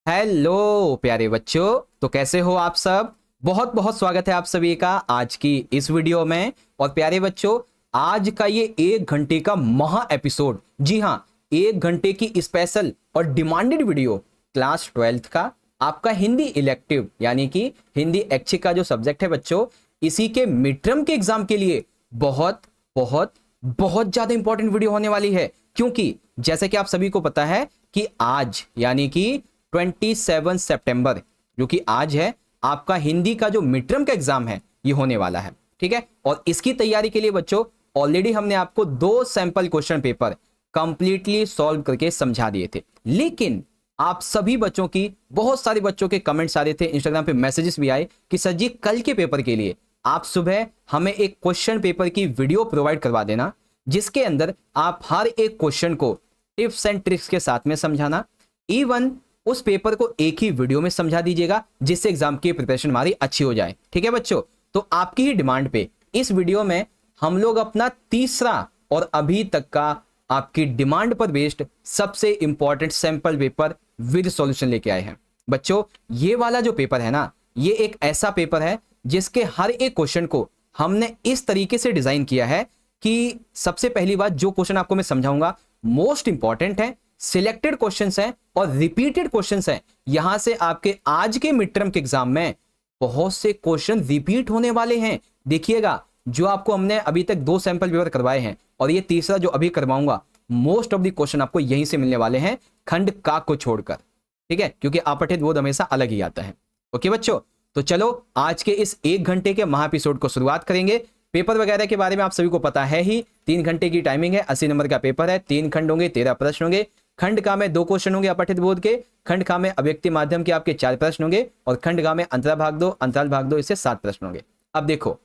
Hello प्यारे बच्चों, तो कैसे हो आप सब। बहुत बहुत स्वागत है आप सभी का आज की इस वीडियो में। और प्यारे बच्चों, आज का ये 1 घंटे का महा एपिसोड, जी हाँ, 1 घंटे की स्पेशल और डिमांडेड वीडियो क्लास 12th का आपका हिंदी इलेक्टिव यानी कि हिंदी ऐच्छिक का जो सब्जेक्ट है बच्चों, इसी के मिड टर्म के एग्जाम के लिए बहुत बहुत बहुत ज्यादा इंपॉर्टेंट वीडियो होने वाली है। क्योंकि जैसे कि आप सभी को पता है कि आज यानी कि 27 सितंबर जो कि आज है, आपका हिंदी का जो मिड टर्म का एग्जाम है ये होने वाला है। ठीक है, और इसकी तैयारी के लिए बच्चों ऑलरेडी हमने आपको 2 sample question paper completely solve करके समझा दिए थे। लेकिन आप सभी बच्चों की, बहुत सारे बच्चों के कमेंट्स आ रहे थे, इंस्टाग्राम पे मैसेजेस भी आए कि सर जी कल के पेपर के लिए आप सुबह हमें एक क्वेश्चन पेपर की वीडियो प्रोवाइड करवा देना, जिसके अंदर आप हर एक क्वेश्चन को टिप्स एंड ट्रिक्स के साथ में समझाना। इवन उस पेपर को एक ही वीडियो में समझा दीजिएगा, जिससे एग्जाम की प्रिपरेशन हमारी अच्छी हो जाए। ठीक है बच्चों, तो आपकी ही डिमांड पे इस वीडियो में हम लोग अपना तीसरा और अभी तक का आपकी डिमांड पर बेस्ड सबसे important sample paper with solution लेके आए हैं। बच्चों ये वाला जो पेपर है ना, ये एक ऐसा पेपर है जिसके हर एक क्वेश्चन को हमने इस तरीके से डिजाइन किया है कि सबसे पहली बात, जो क्वेश्चन आपको मैं समझाऊंगा मोस्ट इंपॉर्टेंट है, सिलेक्टेड क्वेश्चंस हैं और रिपीटेड क्वेश्चंस हैं। यहां से आपके आज के मिड टर्म के एग्जाम में बहुत से क्वेश्चन रिपीट होने वाले हैं। देखिएगा, जो आपको हमने अभी तक 2 सैंपल पेपर करवाए हैं और ये तीसरा जो अभी करवाऊंगा, मोस्ट ऑफ द क्वेश्चन आपको यहीं से मिलने वाले हैं, खंड का को छोड़कर। ठीक है, क्योंकि अपठित बोध हमेशा अलग ही आता है। ओके बच्चों, तो चलो आज के इस 1 घंटे के महा एपिसोड को शुरुआत करेंगे। पेपर वगैरह के बारे में आप सभी को पता है ही, 3 घंटे की टाइमिंग है, 80 नंबर का पेपर है, 3 खंड होंगे, 13 प्रश्न होंगे। खंड का में 2 क्वेश्चन होंगे अपठित बोध के, खंड का में अव्यक्ति माध्यम के आपके 4 प्रश्न होंगे और खंड का में अंतराल भाग दो इससे 7 प्रश्न होंगे। अब देखो,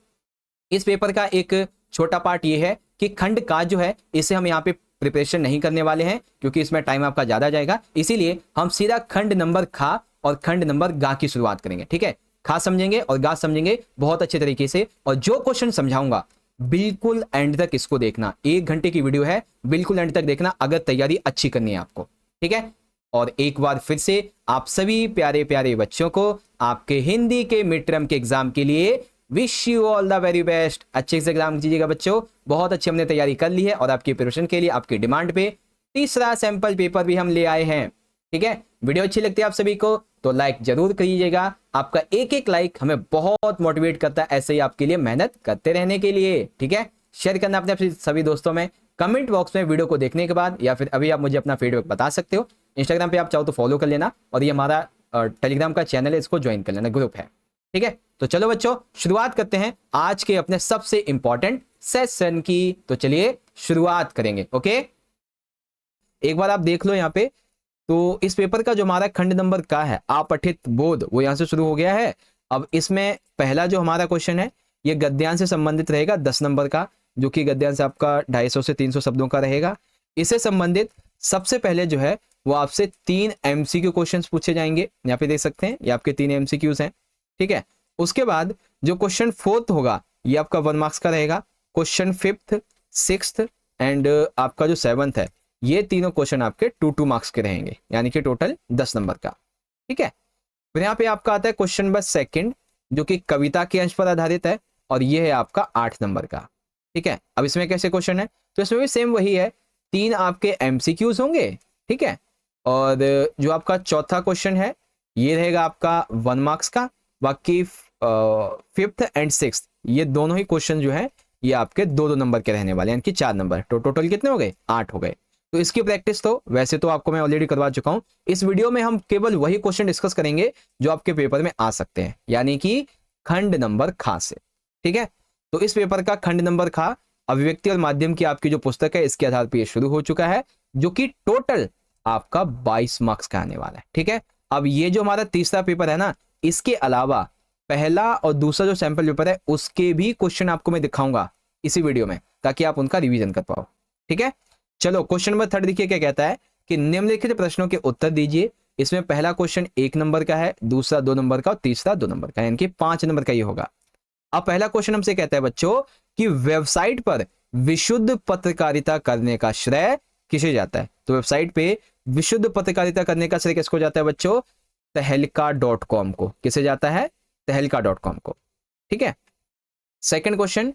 इस पेपर का एक छोटा पार्ट ये है कि खंड का जो है इसे हम यहाँ पे प्रिपरेशन नहीं करने वाले हैं, क्योंकि इसमें टाइम आपका ज्यादा जाएगा। इसीलिए हम सीधा खंड नंबर खा और खंड नंबर गा की शुरुआत करेंगे। ठीक है, खा समझेंगे और गा समझेंगे बहुत अच्छे तरीके से, और जो क्वेश्चन समझाऊंगा बिल्कुल एंड तक इसको देखना। 1 घंटे की वीडियो है, बिल्कुल एंड तक देखना अगर तैयारी अच्छी करनी है आपको। ठीक है, और एक बार फिर से आप सभी प्यारे प्यारे बच्चों को आपके हिंदी के मिड टर्म के एग्जाम के लिए wish you all the very best. अच्छे से एग्जाम कीजिएगा बच्चों, बहुत अच्छी हमने तैयारी कर ली है और आपकी प्रिपरेशन के लिए आपकी डिमांड पे तीसरा सैंपल पेपर भी हम ले आए हैं। ठीक है, वीडियो अच्छी लगती है आप सभी को तो लाइक जरूर करिएगा। आपका एक एक लाइक हमें बहुत मोटिवेट करता है ऐसे ही आपके लिए मेहनत करते रहने के लिए। ठीक है, शेयर करना अपने सभी दोस्तों में। कमेंट बॉक्स में वीडियो को देखने के बाद या फिर अभी आप मुझे अपना फीडबैक बता सकते हो। इंस्टाग्राम पे आप चाहो तो फॉलो कर लेना, और ये हमारा टेलीग्राम का चैनल है, इसको ज्वाइन कर लेना, ग्रुप है। ठीक है, तो चलो बच्चों शुरुआत करते हैं आज के अपने सबसे इंपॉर्टेंट सेशन की। तो चलिए शुरुआत करेंगे। ओके, एक बार आप देख लो यहाँ पे, तो इस पेपर का जो हमारा खंड नंबर का है अपठित बोध, वो यहां से शुरू हो गया है। अब इसमें पहला जो हमारा क्वेश्चन है ये गद्यांश से संबंधित रहेगा, 10 नंबर का, जो कि गद्यांश आपका 250 से 300 शब्दों का रहेगा। इससे संबंधित सबसे पहले जो है वो आपसे 3 एमसीक्यू क्वेश्चंस पूछे जाएंगे। यहाँ पे देख सकते हैं, ये आपके 3 एमसीक्यूज हैं। ठीक है, उसके बाद जो क्वेश्चन 4th होगा ये आपका 1 मार्क्स का रहेगा। क्वेश्चन 5th, 6th एंड आपका जो 7th है, ये तीनों क्वेश्चन आपके 2 मार्क्स के रहेंगे, यानी कि टोटल 10 नंबर का। ठीक है, फिर यहाँ पे आपका आता है क्वेश्चन नंबर 2 जो कि कविता के अंश पर आधारित है, और ये है आपका 8 नंबर का। ठीक है, अब इसमें कैसे क्वेश्चन है, तो इसमें भी सेम वही है, 3 आपके एमसीक्यूज होंगे। ठीक है, और जो आपका चौथा क्वेश्चन है ये रहेगा आपका 1 मार्क्स का। बाकी 5th एंड 6th ये दोनों ही क्वेश्चन जो है ये आपके 2-2 नंबर के रहने वाले हैं, यानी कि 4 नंबर। तो टोटल कितने हो गए, 8 हो गए। तो इसकी प्रैक्टिस तो वैसे तो आपको मैं ऑलरेडी करवा चुका हूं। इस वीडियो में हम केवल वही क्वेश्चन डिस्कस करेंगे जो आपके पेपर में आ सकते हैं, यानी कि खंड नंबर खा से। ठीक है, तो इस पेपर का खंड नंबर खा अभिव्यक्ति और माध्यम की आपकी जो पुस्तक है इसके आधार पर यह शुरू हो चुका है, जो कि टोटल आपका 22 मार्क्स का आने वाला है। ठीक है, अब ये जो हमारा तीसरा पेपर है ना, इसके अलावा पहला और दूसरा जो सैंपल पेपर है उसके भी क्वेश्चन आपको मैं दिखाऊंगा इसी वीडियो में, ताकि आप उनका रिवीजन कर पाओ। ठीक है, चलो क्वेश्चन नंबर 3 देखिए क्या कहता है कि निम्नलिखित प्रश्नों के उत्तर दीजिए। इसमें पहला क्वेश्चन 1 नंबर का है, दूसरा 2 नंबर का और तीसरा 2 नंबर का, यानी कि 5 नंबर का ये होगा। अब पहला क्वेश्चन हमसे कहता है बच्चों कि वेबसाइट पर विशुद्ध पत्रकारिता करने का श्रेय किसे जाता है। तो वेबसाइट पे विशुद्ध पत्रकारिता करने का श्रेय किसको जाता है बच्चों, तहलका.com को। किसे जाता है? तहलका.com को। ठीक है। सेकंड क्वेश्चन,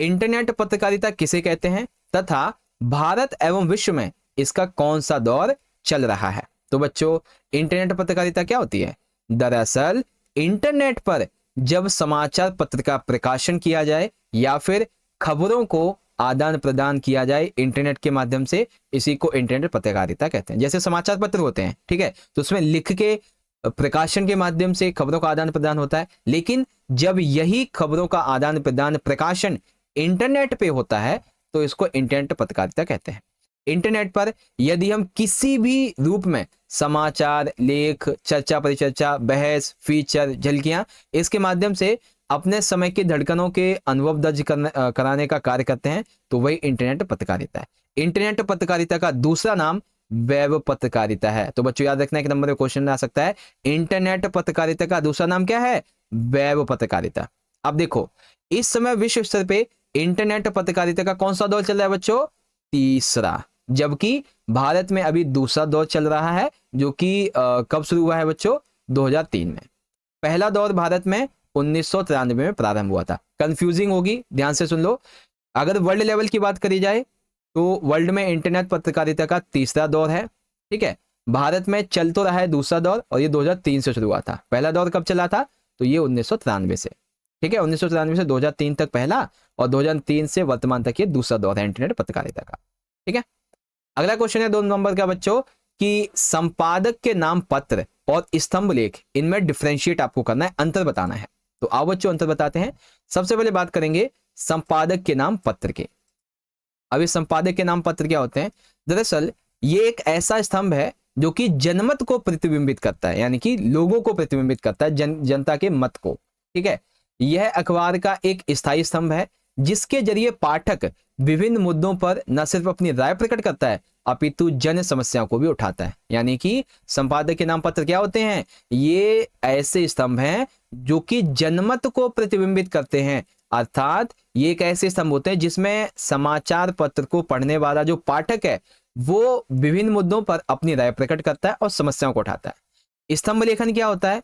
इंटरनेट पत्रकारिता किसे कहते हैं तथा भारत एवं विश्व में इसका कौन सा दौर चल रहा है? तो बच्चों, इंटरनेट पत्रकारिता क्या होती है? दरअसल इंटरनेट पर जब समाचार पत्र का प्रकाशन किया जाए या फिर खबरों को आदान प्रदान किया जाए इंटरनेट के माध्यम से, इसी को इंटरनेट पत्रकारिता कहते हैं। जैसे समाचार पत्र होते हैं, ठीक है, तो उसमें लिख के प्रकाशन के माध्यम से खबरों का आदान प्रदान होता है, लेकिन जब यही खबरों का आदान प्रदान प्रकाशन इंटरनेट पे होता है तो इसको इंटरनेट पत्रकारिता कहते हैं। इंटरनेट पर यदि हम किसी भी रूप में समाचार, लेख, चर्चा परिचर्चा, बहस, फीचर, झलकियां, इसके माध्यम से अपने समय की धड़कनों के अनुभव दर्ज कराने का कार्य करते हैं तो वही इंटरनेट पत्रकारिता है। इंटरनेट पत्रकारिता का दूसरा नाम वेब पत्रकारिता है। तो बच्चों याद रखना, एक नंबर पे क्वेश्चन आ सकता है, इंटरनेट पत्रकारिता का दूसरा नाम क्या है? वेब पत्रकारिता। अब देखो, इस समय विश्व स्तर पे इंटरनेट पत्रकारिता का कौन सा दौर चल रहा है बच्चों? तीसरा। जबकि भारत में अभी दूसरा दौर चल रहा है, जो कि कब शुरू हुआ है बच्चों? 2003 में। पहला दौर भारत में 1993 में प्रारंभ हुआ था। कंफ्यूजिंग होगी, ध्यान से सुन लो। अगर वर्ल्ड लेवल की बात करी जाए तो वर्ल्ड में इंटरनेट पत्रकारिता का तीसरा दौर है। ठीक है, भारत में चल तो रहा है दूसरा दौर, और ये 2003 से शुरू हुआ था। पहला दौर कब चला था? तो ये 1993 से। ठीक है, 1993 से 2003 तक पहला, और 2003 से वर्तमान तक ये दूसरा दौर है इंटरनेट पत्रकारिता का। ठीक है, अगला क्वेश्चन है 2 नंबर का बच्चों, कि संपादक के नाम पत्र और स्तंभ लेख, इनमें डिफरेंशिएट आपको करना है, अंतर बताना है। तो आओ बच्चों अंतर बताते हैं। सबसे पहले बात करेंगे संपादक के नाम पत्र के। अब इस संपादक के नाम पत्र क्या होते हैं? दरअसल ये एक ऐसा स्तंभ है जो कि जनमत को प्रतिबिंबित करता है, यानी कि लोगों को प्रतिबिंबित करता है, जनता के मत को। ठीक है, यह अखबार का एक स्थायी स्तंभ है जिसके जरिए पाठक विभिन्न मुद्दों पर न सिर्फ अपनी राय प्रकट करता है अपितु जन समस्याओं को भी उठाता है। यानी कि संपादक के नाम पत्र क्या होते हैं? ये ऐसे स्तंभ हैं जो कि जनमत को प्रतिबिंबित करते हैं, अर्थात ये एक ऐसे स्तंभ होते हैं जिसमें समाचार पत्र को पढ़ने वाला जो पाठक है वो विभिन्न मुद्दों पर अपनी राय प्रकट करता है और समस्याओं को उठाता है। स्तंभ लेखन क्या होता है?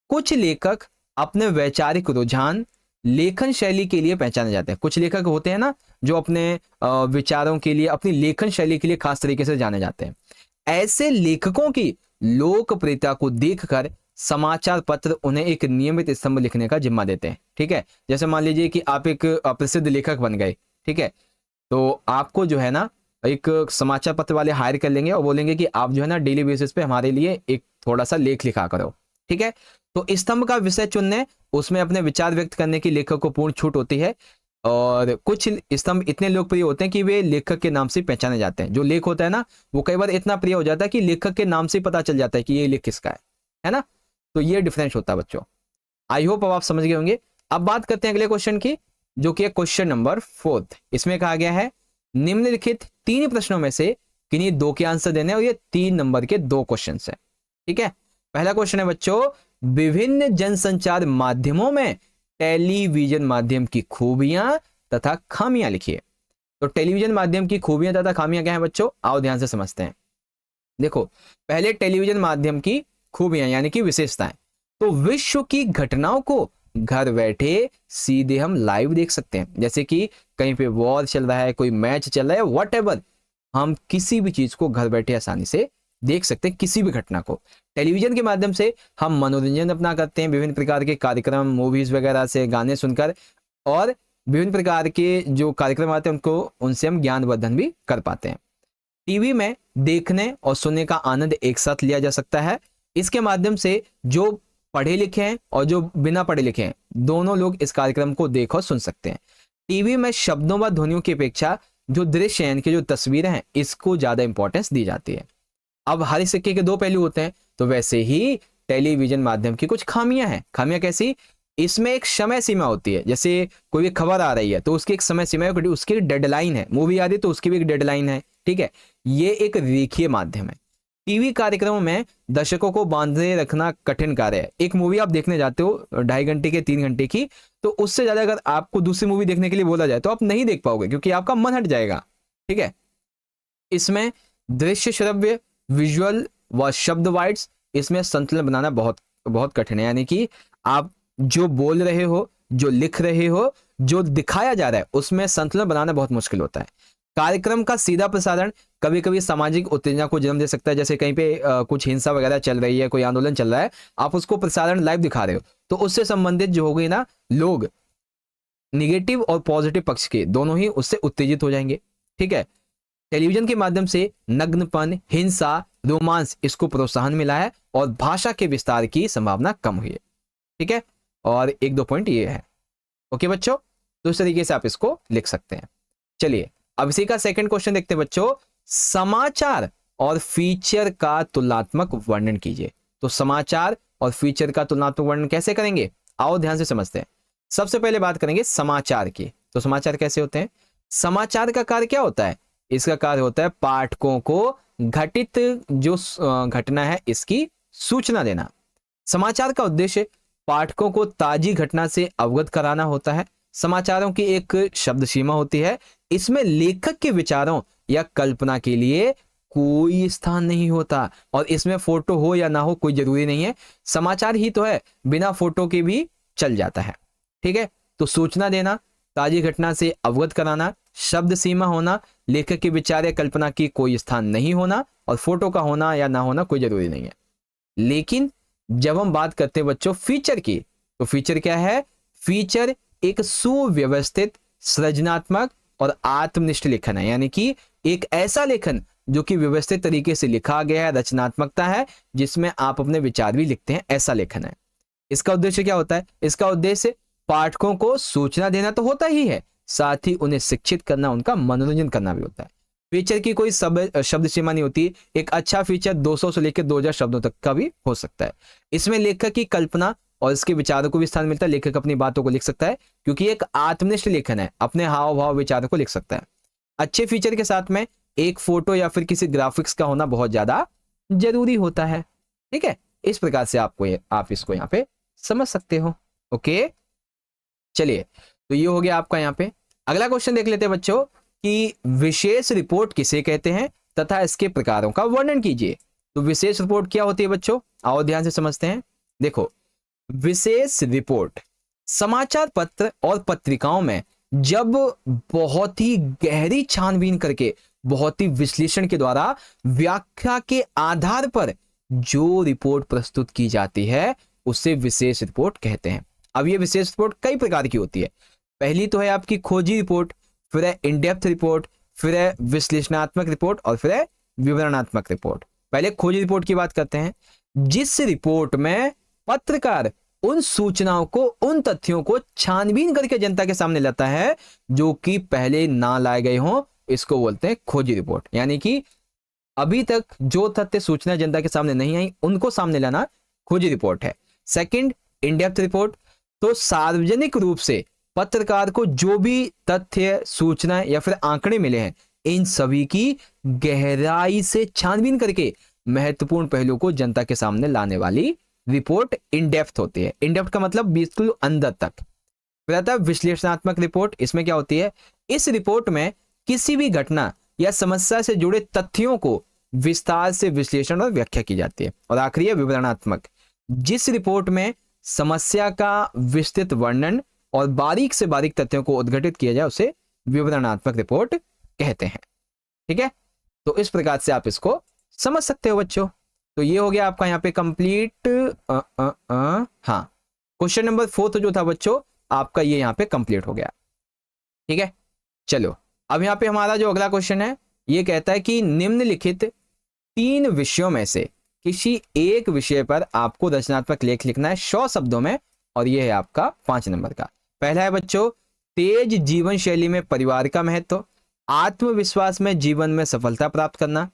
कुछ लेखक अपने वैचारिक रुझान, लेखन शैली के लिए पहचाने जाते हैं। कुछ लेखक होते हैं ना जो अपने विचारों के लिए, अपनी लेखन शैली के लिए खास तरीके से जाने जाते हैं। ऐसे लेखकों की लोकप्रियता को देखकर समाचार पत्र उन्हें एक नियमित स्तंभ लिखने का जिम्मा देते हैं। ठीक है, जैसे मान लीजिए कि आप एक प्रसिद्ध लेखक बन गए, ठीक है, तो आपको जो है ना एक समाचार पत्र वाले हायर कर लेंगे और बोलेंगे कि आप जो है ना डेली बेसिस पे हमारे लिए एक थोड़ा सा लेख लिखा करो। ठीक है, तो स्तंभ का विषय चुनने, उसमें अपने विचार व्यक्त करने की लेखक को पूर्ण छूट होती है। और कुछ स्तंभ इतने लोकप्रिय होते हैं कि वे लेखक के नाम से पहचाने जाते हैं। जो लेख होता है ना वो कई बार इतना प्रिय हो जाता है कि लेखक के नाम से पता चल जाता है कि ये लेख किसका है ना। तो ये डिफरेंस होता है बच्चों। आई होप अब आप समझ गए होंगे। अब बात करते हैं अगले क्वेश्चन की, जो कि है क्वेश्चन नंबर 4। इसमें कहा गया है निम्नलिखित 3 प्रश्नों में से किन्हीं 2 के आंसर देने, और ये 3 नंबर के 2 क्वेश्चन है। ठीक है, पहला क्वेश्चन है बच्चों, विभिन्न जनसंचार माध्यमों में टेलीविजन माध्यम की खूबियां तथा खामियां लिखिए। तो टेलीविजन माध्यम की खूबियां तथा खामियां क्या है बच्चों? आओ ध्यान से समझते हैं। देखो, पहले टेलीविजन माध्यम की खूबियां यानी कि विशेषताएं, तो विश्व की घटनाओं को घर बैठे सीधे हम लाइव देख सकते हैं। जैसे कि कहीं पे वॉर चल रहा है, कोई मैच चल रहा है, व्हाटएवर, हम किसी भी चीज को घर बैठे आसानी से देख सकते हैं, किसी भी घटना को। टेलीविजन के माध्यम से हम मनोरंजन अपना करते हैं, विभिन्न प्रकार के कार्यक्रम, मूवीज वगैरह से गाने सुनकर, और विभिन्न प्रकार के जो कार्यक्रम आते हैं उनको, उनसे हम ज्ञानवर्धन भी कर पाते हैं। टीवी में देखने और सुनने का आनंद एक साथ लिया जा सकता है। इसके माध्यम से जो पढ़े लिखे हैं और जो बिना पढ़े लिखे हैं, दोनों लोग इस कार्यक्रम को देख और सुन सकते हैं। टीवी में शब्दों व ध्वनियों की अपेक्षा जो दृश्य यानी कि जो तस्वीरें हैं, इसको ज्यादा इंपॉर्टेंस दी जाती है। अब हर सिक्के के 2 पहलू होते हैं, तो वैसे ही टेलीविजन माध्यम की कुछ खामियां हैं। खामियां कैसी? इसमें एक समय सीमा होती है। जैसे कोई खबर आ रही है तो उसकी एक समय सीमा है, उसकी डेडलाइन है। मूवी आ रही है तो उसकी भी एक डेडलाइन है। ठीक है, ये एक रेखीय माध्यम है। टीवी कार्यक्रमों में दर्शकों को बांधे रखना कठिन कार्य है। एक मूवी आप देखने जाते हो 2.5 घंटे की, 3 घंटे की, तो उससे ज्यादा अगर आपको दूसरी मूवी देखने के लिए बोला जाए तो आप नहीं देख पाओगे, क्योंकि आपका मन हट जाएगा। ठीक है, इसमें दृश्य, श्रव्य, विजुअल व शब्द वाइड्स इसमें संतुलन बनाना बहुत बहुत कठिन है। यानी कि आप जो बोल रहे हो, जो लिख रहे हो, जो दिखाया जा रहा है, उसमें संतुलन बनाना बहुत मुश्किल होता है। कार्यक्रम का सीधा प्रसारण कभी कभी सामाजिक उत्तेजना को जन्म दे सकता है। जैसे कहीं पे कुछ हिंसा वगैरह चल रही है, कोई आंदोलन चल रहा है, आप उसको प्रसारण लाइव दिखा रहे हो, तो उससे संबंधित जो हो गई ना, लोग निगेटिव और पॉजिटिव पक्ष के दोनों ही उससे उत्तेजित हो जाएंगे। ठीक है, टेलीविजन के माध्यम से नग्नपन, हिंसा, रोमांस, इसको प्रोत्साहन मिला है और भाषा के विस्तार की संभावना कम हुई है। ठीक है, और 1-2 पॉइंट ये है। ओके बच्चों, तो इस तरीके से आप इसको लिख सकते हैं। चलिए अब इसी का सेकंड क्वेश्चन देखते हैं बच्चों। समाचार और फीचर का तुलनात्मक वर्णन कीजिए। तो समाचार और फीचर का तुलनात्मक वर्णन कैसे करेंगे, आओ ध्यान से समझते हैं। सबसे पहले बात करेंगे समाचार की। तो समाचार कैसे होते हैं? समाचार का कार्य क्या होता है? इसका कार्य होता है पाठकों को घटित जो घटना है इसकी सूचना देना। समाचार का उद्देश्य पाठकों को ताजी घटना से अवगत कराना होता है। समाचारों की एक शब्द सीमा होती है, इसमें लेखक के विचारों या कल्पना के लिए कोई स्थान नहीं होता, और इसमें फोटो हो या ना हो कोई जरूरी नहीं है। समाचार ही तो है, बिना फोटो के भी चल जाता है। ठीक है, तो सूचना देना, ताजी घटना से अवगत कराना, शब्द सीमा होना, लेखक के विचार या कल्पना की कोई स्थान नहीं होना, और फोटो का होना या ना होना कोई जरूरी नहीं है। लेकिन जब हम बात करते हैं बच्चों फीचर की, तो फीचर क्या है? फीचर एक सुव्यवस्थित, सृजनात्मक और आत्मनिष्ठ लेखन है। यानी कि एक ऐसा लेखन जो कि व्यवस्थित तरीके से लिखा गया है, रचनात्मकता है, जिसमें आप अपने विचार भी लिखते हैं, ऐसा लेखन है। इसका उद्देश्य क्या होता है? इसका उद्देश्य पाठकों को सूचना देना तो होता ही है, साथ ही उन्हें शिक्षित करना, उनका मनोरंजन करना भी होता है। फीचर की कोई शब्द सीमा नहीं होती। एक अच्छा फीचर 200 से लेकर 2000 शब्दों तक का भी हो सकता है। इसमें लेखक की कल्पना और इसके विचारों को भी स्थान मिलता है। लेखक अपनी बातों को लिख सकता है, क्योंकि एक आत्मनिष्ठ लेखन है, अपने हाव भाव विचारों को लिख सकता है। अच्छे फीचर के साथ में एक फोटो या फिर किसी ग्राफिक्स का होना बहुत ज्यादा जरूरी होता है। ठीक है, इस प्रकार से आप इसको यहाँ पे समझ सकते हो। ओके, चलिए, तो ये हो गया आपका यहाँ पे। अगला क्वेश्चन देख लेते हैं बच्चों कि विशेष रिपोर्ट किसे कहते हैं तथा इसके प्रकारों का वर्णन कीजिए। तो विशेष रिपोर्ट क्या होती है बच्चों, आओ ध्यान से समझते हैं। देखो, विशेष रिपोर्ट समाचार पत्र और पत्रिकाओं में जब बहुत ही गहरी छानबीन करके, बहुत ही विश्लेषण के द्वारा, व्याख्या के आधार पर जो रिपोर्ट प्रस्तुत की जाती है उसे विशेष रिपोर्ट कहते हैं। अब ये विशेष रिपोर्ट कई प्रकार की होती है। पहली तो है आपकी खोजी रिपोर्ट, फिर है इन डेप्थ रिपोर्ट, फिर है विश्लेषणात्मक रिपोर्ट, और फिर है विवरणात्मक रिपोर्ट। पहले खोजी रिपोर्ट की बात करते हैं, जिस रिपोर्ट में पत्रकार उन सूचनाओं को, उन तथ्यों को छानबीन करके जनता के सामने लाता है जो कि पहले ना लाए गए हों, इसको बोलते हैं खोजी रिपोर्ट। यानी कि अभी तक जो तथ्य सूचना जनता के सामने नहीं आई, उनको सामने लाना खोजी रिपोर्ट है। सेकंड, इन डेप्थ रिपोर्ट, तो सार्वजनिक रूप से पत्रकार को जो भी तथ्य, सूचना या फिर आंकड़े मिले हैं, इन सभी की गहराई से छानबीन करके महत्वपूर्ण पहलू को जनता के सामने लाने वाली रिपोर्ट इन डेप्थ होती है। इन डेप्थ का मतलब बिल्कुल अंदर तक। फिर आता है विश्लेषणात्मक रिपोर्ट। इसमें क्या होती है? इस रिपोर्ट में किसी भी घटना या समस्या से जुड़े तथ्यों को विस्तार से विश्लेषण और व्याख्या की जाती है। और आखिरी है विवरणात्मक, जिस रिपोर्ट में समस्या का विस्तृत वर्णन और बारीक से बारीक तथ्यों को उद्घाटित किया जाए उसे विवरणात्मक रिपोर्ट कहते हैं। ठीक है, तो इस प्रकार से आप इसको समझ सकते हो बच्चों। तो ये हो गया आपका यहाँ पे कंप्लीट। हाँ, क्वेश्चन नंबर 4 जो था बच्चों आपका, ये यहाँ पे कंप्लीट हो गया। ठीक है, चलो अब यहाँ पे हमारा जो अगला क्वेश्चन है ये कहता है कि निम्नलिखित 3 विषयों में से किसी एक विषय पर आपको रचनात्मक लेख लिखना है 100 शब्दों में, और ये है आपका 5 नंबर का। पहला है बच्चों, तेज जीवन शैली में परिवार का महत्व, आत्मविश्वास में जीवन में सफलता प्राप्त करना।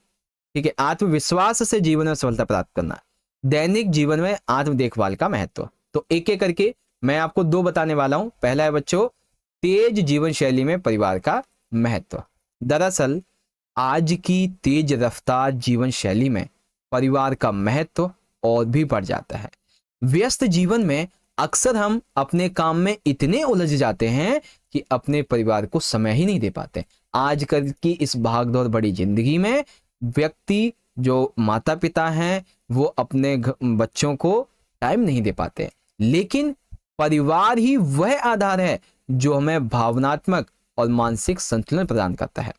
ठीक है, आत्मविश्वास से जीवन में सफलता प्राप्त करना, दैनिक जीवन में आत्म देखभाल का महत्व। तो एक एक करके मैं आपको 2 बताने वाला हूं। पहला है बच्चों, तेज जीवन शैली में परिवार का महत्व। दरअसल आज की तेज रफ्तार जीवन शैली में परिवार का महत्व और भी बढ़ जाता है। व्यस्त जीवन में अक्सर हम अपने काम में इतने उलझ जाते हैं कि अपने परिवार को समय ही नहीं दे पाते। आजकल की इस भागदौड़ बड़ी जिंदगी में व्यक्ति, जो माता पिता हैं, वो अपने बच्चों को टाइम नहीं दे पाते। लेकिन परिवार ही वह आधार है जो हमें भावनात्मक और मानसिक संतुलन प्रदान करता है।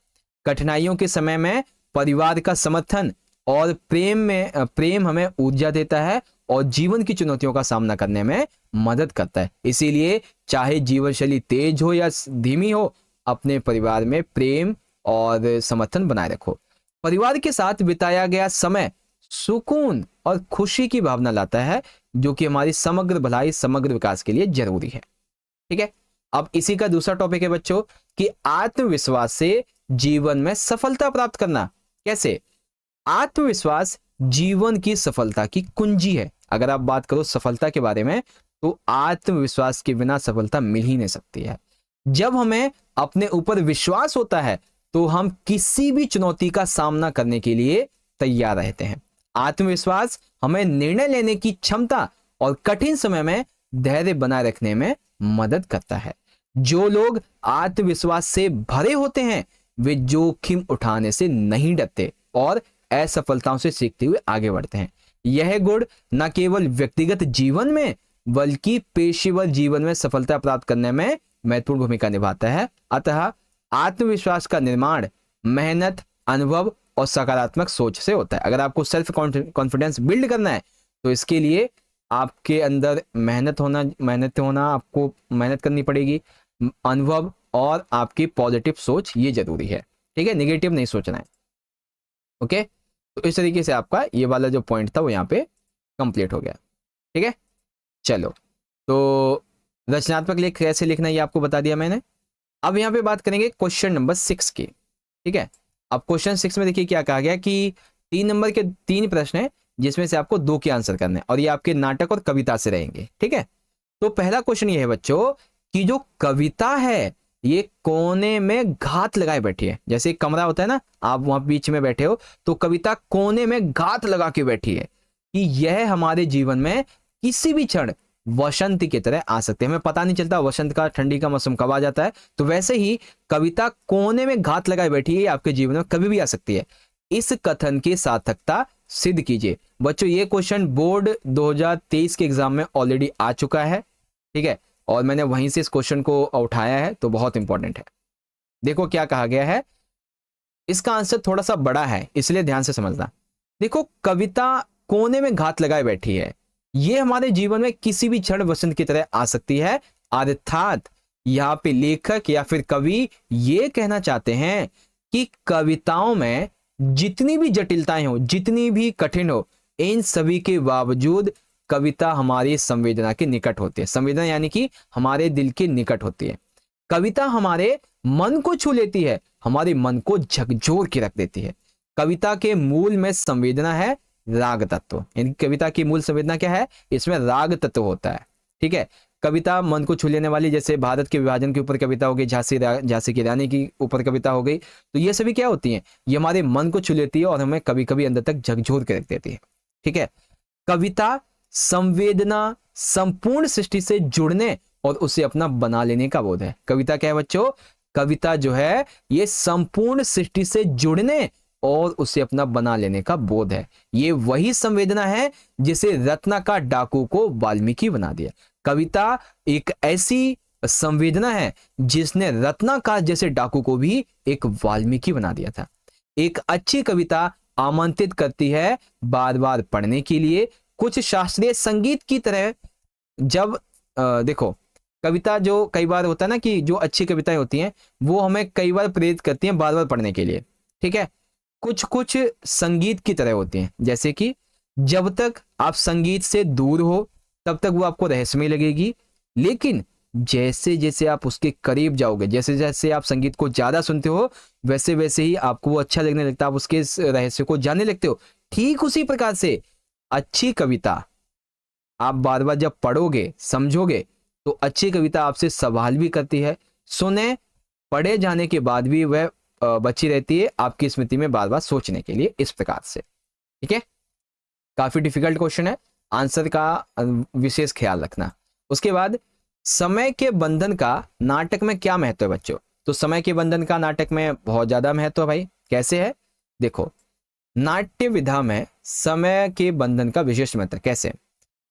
कठिनाइयों के समय में परिवार का समर्थन और प्रेम हमें ऊर्जा देता है और जीवन की चुनौतियों का सामना करने में मदद करता है। इसीलिए चाहे जीवन शैली तेज हो या धीमी हो, अपने परिवार में प्रेम और समर्थन बनाए रखो। परिवार के साथ बिताया गया समय सुकून और खुशी की भावना लाता है, जो कि हमारी समग्र भलाई, समग्र विकास के लिए जरूरी है। ठीक है, अब इसी का दूसरा टॉपिक है बच्चों कि आत्मविश्वास से जीवन में सफलता प्राप्त करना। कैसे? आत्मविश्वास जीवन की सफलता की कुंजी है। अगर आप बात करो सफलता के बारे में, तो आत्मविश्वास के बिना सफलता मिल ही नहीं सकती है। जब हमें अपने ऊपर विश्वास होता है तो हम किसी भी चुनौती का सामना करने के लिए तैयार रहते हैं। आत्मविश्वास हमें निर्णय लेने की क्षमता और कठिन समय में धैर्य बनाए रखने में मदद करता है। जो लोग आत्मविश्वास से भरे होते हैं वे जोखिम उठाने से नहीं डरते और असफलताओं से सीखते हुए आगे बढ़ते हैं। यह गुण न केवल व्यक्तिगत जीवन में बल्कि पेशेवर जीवन में सफलता प्राप्त करने में महत्वपूर्ण भूमिका निभाता है। अतः आत्मविश्वास का निर्माण मेहनत, अनुभव और सकारात्मक सोच से होता है। अगर आपको सेल्फ कॉन्फिडेंस बिल्ड करना है तो इसके लिए आपके अंदर मेहनत होना, आपको मेहनत करनी पड़ेगी, अनुभव और आपकी पॉजिटिव सोच, ये जरूरी है। ठीक है, नेगेटिव नहीं सोचना है। ओके, तो इस तरीके से आपका ये वाला जो पॉइंट था वो यहाँ पे कंप्लीट हो गया। ठीक है, चलो, तो रचनात्मक लेख कैसे लिखना है ये आपको बता दिया मैंने। अब यहाँ पे बात करेंगे क्वेश्चन नंबर 6 की। ठीक है, अब क्वेश्चन 6 में देखिए क्या कहा गया कि 3 नंबर के 3 प्रश्न है जिसमें से आपको 2 के आंसर करने हैं और ये आपके नाटक और कविता से रहेंगे। ठीक है, तो पहला क्वेश्चन ये है बच्चों कि जो कविता है ये कोने में घात लगाए बैठी है। जैसे एक कमरा होता है ना, आप वहां बीच में बैठे हो, तो कविता कोने में घात लगा के बैठी है कि यह हमारे जीवन में किसी भी क्षण वसंत की तरह आ सकते हैं। हमें पता नहीं चलता वसंत का, ठंडी का मौसम कब आ जाता है। तो वैसे ही कविता कोने में घात लगाए बैठी है, आपके जीवन में कभी भी आ सकती है। इस कथन की सार्थकता सिद्ध कीजिए। बच्चों ये क्वेश्चन बोर्ड 2023 के एग्जाम में ऑलरेडी आ चुका है। ठीक है, और मैंने वहीं से इस क्वेश्चन को उठाया है, तो बहुत इंपॉर्टेंट है। देखो क्या कहा गया है, इसका आंसर थोड़ा सा बड़ा है इसलिए ध्यान से समझना। देखो, कविता कोने में घात लगाए बैठी है, ये हमारे जीवन में किसी भी क्षण वसंत की तरह आ सकती है। अर्थात यहाँ पे लेखक या फिर कवि ये कहना चाहते हैं कि कविताओं में जितनी भी जटिलताएं हो, जितनी भी कठिन हो, इन सभी के बावजूद कविता हमारी संवेदना के निकट होती है। संवेदना यानी कि हमारे दिल के निकट होती है। कविता हमारे मन को छू लेती है, हमारे मन को झकझोर के रख देती है। कविता के मूल में संवेदना है राग तत्व, यानी कविता की मूल संवेदना क्या है, इसमें राग तत्व होता है। ठीक है, कविता मन को छू लेने वाली, जैसे भारत के विभाजन के ऊपर कविता हो गई, झांसी की रानी की ऊपर कविता हो गई, तो ये सभी क्या होती हैं, ये हमारे मन को छू लेती है और हमें कभी कभी अंदर तक झकझोर के रख देती है। ठीक है, कविता संवेदना संपूर्ण सृष्टि से जुड़ने और उसे अपना बना लेने का बोध है। कविता क्या है बच्चों, कविता जो है ये संपूर्ण सृष्टि से जुड़ने और उसे अपना बना लेने का बोध है। ये वही संवेदना है जिसे रत्नाकर डाकू को वाल्मीकि बना दिया। कविता एक ऐसी संवेदना है जिसने रत्नाकर जैसे डाकू को भी एक वाल्मीकि बना दिया था। एक अच्छी कविता आमंत्रित करती है बार बार पढ़ने के लिए। कुछ शास्त्रीय संगीत की तरह, जब देखो कविता जो कई बार होता है ना कि जो अच्छी कविताएं होती हैं वो हमें कई बार प्रेरित करती हैं बार बार पढ़ने के लिए। ठीक है, कुछ कुछ संगीत की तरह होती हैं, जैसे कि जब तक आप संगीत से दूर हो तब तक वो आपको रहस्यमय लगेगी, लेकिन जैसे जैसे आप उसके करीब जाओगे, जैसे जैसे आप संगीत को ज्यादा सुनते हो, वैसे वैसे ही आपको वो अच्छा लगने लगता है, आप उसके रहस्य को जानने लगते हो। ठीक उसी प्रकार से अच्छी कविता आप बार बार जब पढ़ोगे, समझोगे, तो अच्छी कविता आपसे सवाल भी करती है, सुने पढ़े जाने के बाद भी वह बची रहती है आपकी स्मृति में बार बार सोचने के लिए, इस प्रकार से। ठीक है, काफी डिफिकल्ट क्वेश्चन है, आंसर का विशेष ख्याल रखना। उसके बाद समय के बंधन का नाटक में क्या महत्व है बच्चों? तो समय के बंधन का नाटक में बहुत ज्यादा महत्व है भाई। कैसे है? देखो, नाट्य विधा में समय के बंधन का विशेष महत्व। कैसे?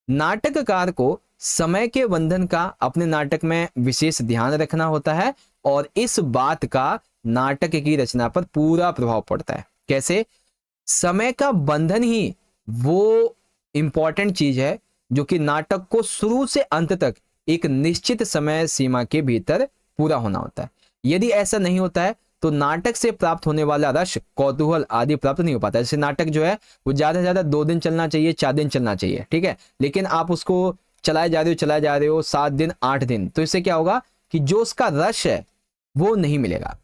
नाटककार को समय के बंधन का अपने नाटक में विशेष ध्यान रखना होता है और इस बात का नाटक की रचना पर पूरा प्रभाव पड़ता है। कैसे? समय का बंधन ही वो इंपॉर्टेंट चीज है जो कि नाटक को शुरू से अंत तक एक निश्चित समय सीमा के भीतर पूरा होना होता है। यदि ऐसा नहीं होता है तो नाटक से प्राप्त होने वाला रस, कौतूहल आदि प्राप्त नहीं हो पाता। जैसे नाटक जो है वो ज्यादा से ज्यादा 2 दिन चलना चाहिए, 4 दिन चलना चाहिए, ठीक है, लेकिन आप उसको चलाए जा रहे हो 7 दिन 8 दिन, तो इससे क्या होगा कि जो उसका रस है वो नहीं मिलेगा।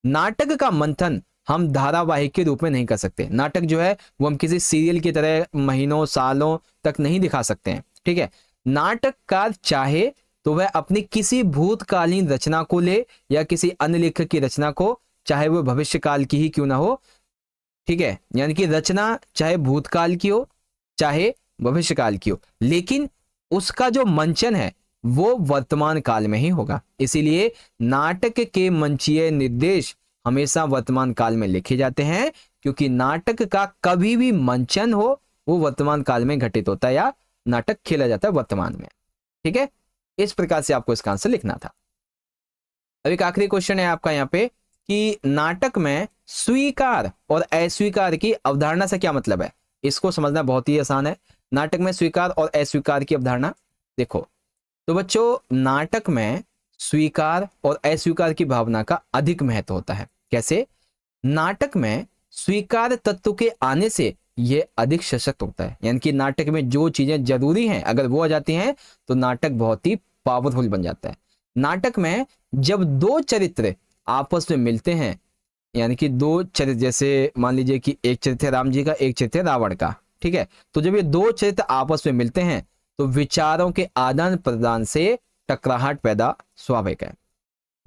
नाटक का मंथन हम धारावाहिक के रूप में नहीं कर सकते। नाटक जो है वो हम किसी सीरियल की तरह महीनों सालों तक नहीं दिखा सकते हैं, ठीक है। नाटककार चाहे तो वह अपनी किसी भूतकालीन रचना को ले या किसी अन्य लेखक की रचना को, चाहे वो भविष्य काल की ही क्यों ना हो, ठीक है, यानी कि रचना चाहे भूतकाल की हो चाहे भविष्य काल की हो, लेकिन उसका जो मंचन है वो वर्तमान काल में ही होगा। इसीलिए नाटक के मंचीय निर्देश हमेशा वर्तमान काल में लिखे जाते हैं, क्योंकि नाटक का कभी भी मंचन हो वो वर्तमान काल में घटित होता है या नाटक खेला जाता है वर्तमान में, ठीक है। इस प्रकार से आपको इसका आंसर लिखना था। अब एक आखिरी क्वेश्चन है आपका यहाँ पे कि नाटक में स्वीकार और अस्वीकार की अवधारणा से क्या मतलब है। इसको समझना बहुत ही आसान है। नाटक में स्वीकार और अस्वीकार की अवधारणा देखो तो बच्चों, नाटक में स्वीकार और अस्वीकार की भावना का अधिक महत्व होता है। कैसे? नाटक में स्वीकार तत्व के आने से यह अधिक सशक्त होता है, यानी कि नाटक में जो चीजें जरूरी हैं अगर वो आ जाती हैं तो नाटक बहुत ही पावरफुल बन जाता है। नाटक में जब 2 चरित्र आपस में मिलते हैं, यानी कि 2 चरित्र, जैसे मान लीजिए कि एक चरित्र राम जी का, एक चरित्र रावण का, ठीक है, तो जब ये 2 चरित्र आपस में मिलते हैं तो विचारों के आदान प्रदान से टकराहट पैदा स्वाभाविक है।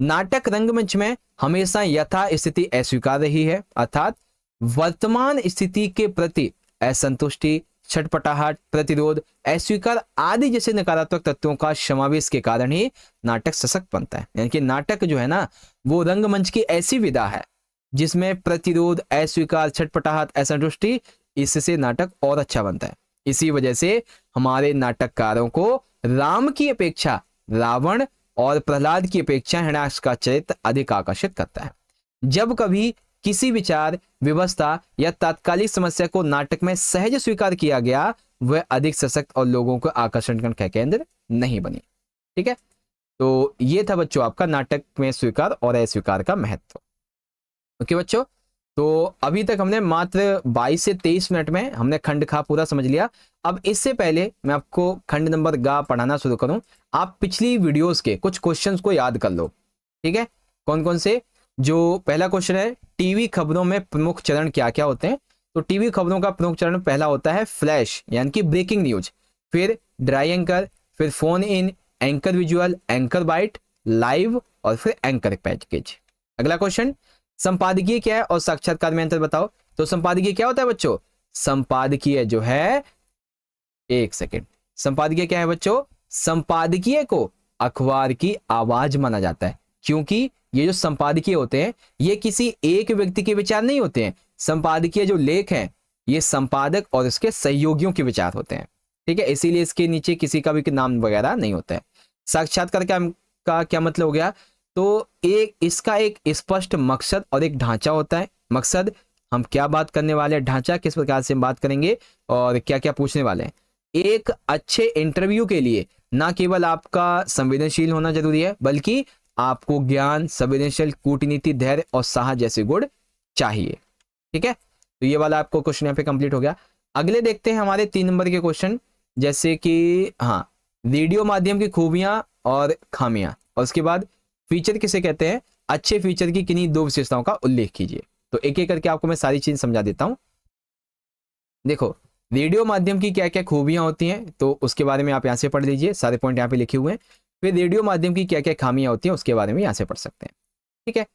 नाटक रंगमंच में हमेशा यथा स्थिति अस्वीकार रही है, अर्थात वर्तमान स्थिति के प्रति असंतुष्टि, छटपटाहट, प्रतिरोध, अस्वीकार आदि जैसे नकारात्मक तत्वों का समावेश के कारण ही नाटक सशक्त बनता है। यानी कि नाटक जो है ना वो रंगमंच की ऐसी विधा है जिसमें प्रतिरोध, अस्वीकार, छटपटाहट, असंतुष्टि, इससे नाटक और अच्छा बनता है। इसी वजह से हमारे नाटककारों को राम की अपेक्षा रावण और प्रहलाद की अपेक्षा हिरण्याक्ष का चरित्र अधिक आकर्षित करता है। जब कभी किसी विचार, व्यवस्था या तात्कालिक समस्या को नाटक में सहज स्वीकार किया गया, वह अधिक सशक्त और लोगों को आकर्षण का केंद्र नहीं बनी, ठीक है। तो ये था बच्चों आपका नाटक में स्वीकार और अस्वीकार का महत्व। ओके बच्चों, तो अभी तक हमने मात्र 22 से 23 मिनट में हमने खंड खा पूरा समझ लिया। अब इससे पहले मैं आपको खंड नंबर गा पढ़ाना शुरू करूं, आप पिछली वीडियोस के कुछ क्वेश्चंस को याद कर लो, ठीक है। कौन कौन से? जो पहला क्वेश्चन है, टीवी खबरों में प्रमुख चरण क्या क्या होते हैं। तो टीवी खबरों का प्रमुख चरण पहला होता है फ्लैश, यानी कि ब्रेकिंग न्यूज, फिर ड्राई एंकर, फिर phone in, anchor visual, anchor byte, live और फिर एंकर पैकेज। अगला क्वेश्चन, संपादकीय क्या है और साक्षात्कार में अंतर बताओ। तो संपादकीय क्या होता है बच्चों? संपादकीय जो है, एक सेकेंड, संपादकीय क्या है बच्चों? संपादकीय को अखबार की आवाज माना जाता है, क्योंकि ये जो संपादकीय होते हैं ये किसी एक व्यक्ति के विचार नहीं होते हैं। संपादकीय जो लेख हैं ये संपादक और उसके सहयोगियों के विचार होते हैं, ठीक है, इसीलिए इसके नीचे किसी का भी नाम वगैरह नहीं होता है। साक्षात्कार का क्या मतलब हो गया? तो इसका एक स्पष्ट मकसद और एक ढांचा होता है। मकसद, हम क्या बात करने वाले हैं, ढांचा किस प्रकार से हम बात करेंगे और क्या क्या पूछने वाले हैं। एक अच्छे इंटरव्यू के लिए ना केवल आपका संवेदनशील होना जरूरी है, बल्कि आपको ज्ञान, संवेदनशील, कूटनीति, धैर्य और साहस जैसे गुण चाहिए, ठीक है। तो ये वाला आपको क्वेश्चन यहाँ पे कंप्लीट हो गया। अगले देखते हैं हमारे 3 नंबर के क्वेश्चन, जैसे कि हाँ, रेडियो माध्यम की खूबियां और खामियां, और उसके बाद फीचर किसे कहते हैं, अच्छे फीचर की किन्हीं 2 विशेषताओं का उल्लेख कीजिए। तो एक एक करके आपको मैं सारी चीज समझा देता हूं। देखो, रेडियो माध्यम की क्या क्या खूबियां होती हैं तो उसके बारे में आप यहां से पढ़ लीजिए, सारे पॉइंट यहाँ पे लिखे हुए हैं। फिर रेडियो माध्यम की क्या क्या खामियां होती हैं उसके बारे में यहां से पढ़ सकते हैं, ठीक है।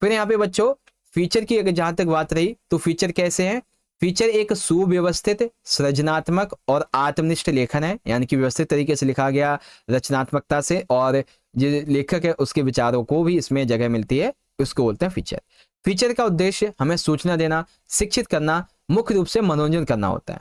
फिर यहाँ पे बच्चों फीचर की अगर जहां तक बात रही तो फीचर कैसे हैं? फीचर एक सुव्यवस्थित, सृजनात्मक और आत्मनिष्ठ लेखन है, यानी कि व्यवस्थित तरीके से लिखा गया, रचनात्मकता से, और जो लेखक है उसके विचारों को भी इसमें जगह मिलती है, उसको बोलते हैं फीचर। फीचर का उद्देश्य हमें सूचना देना, शिक्षित करना, मुख्य रूप से मनोरंजन करना होता है।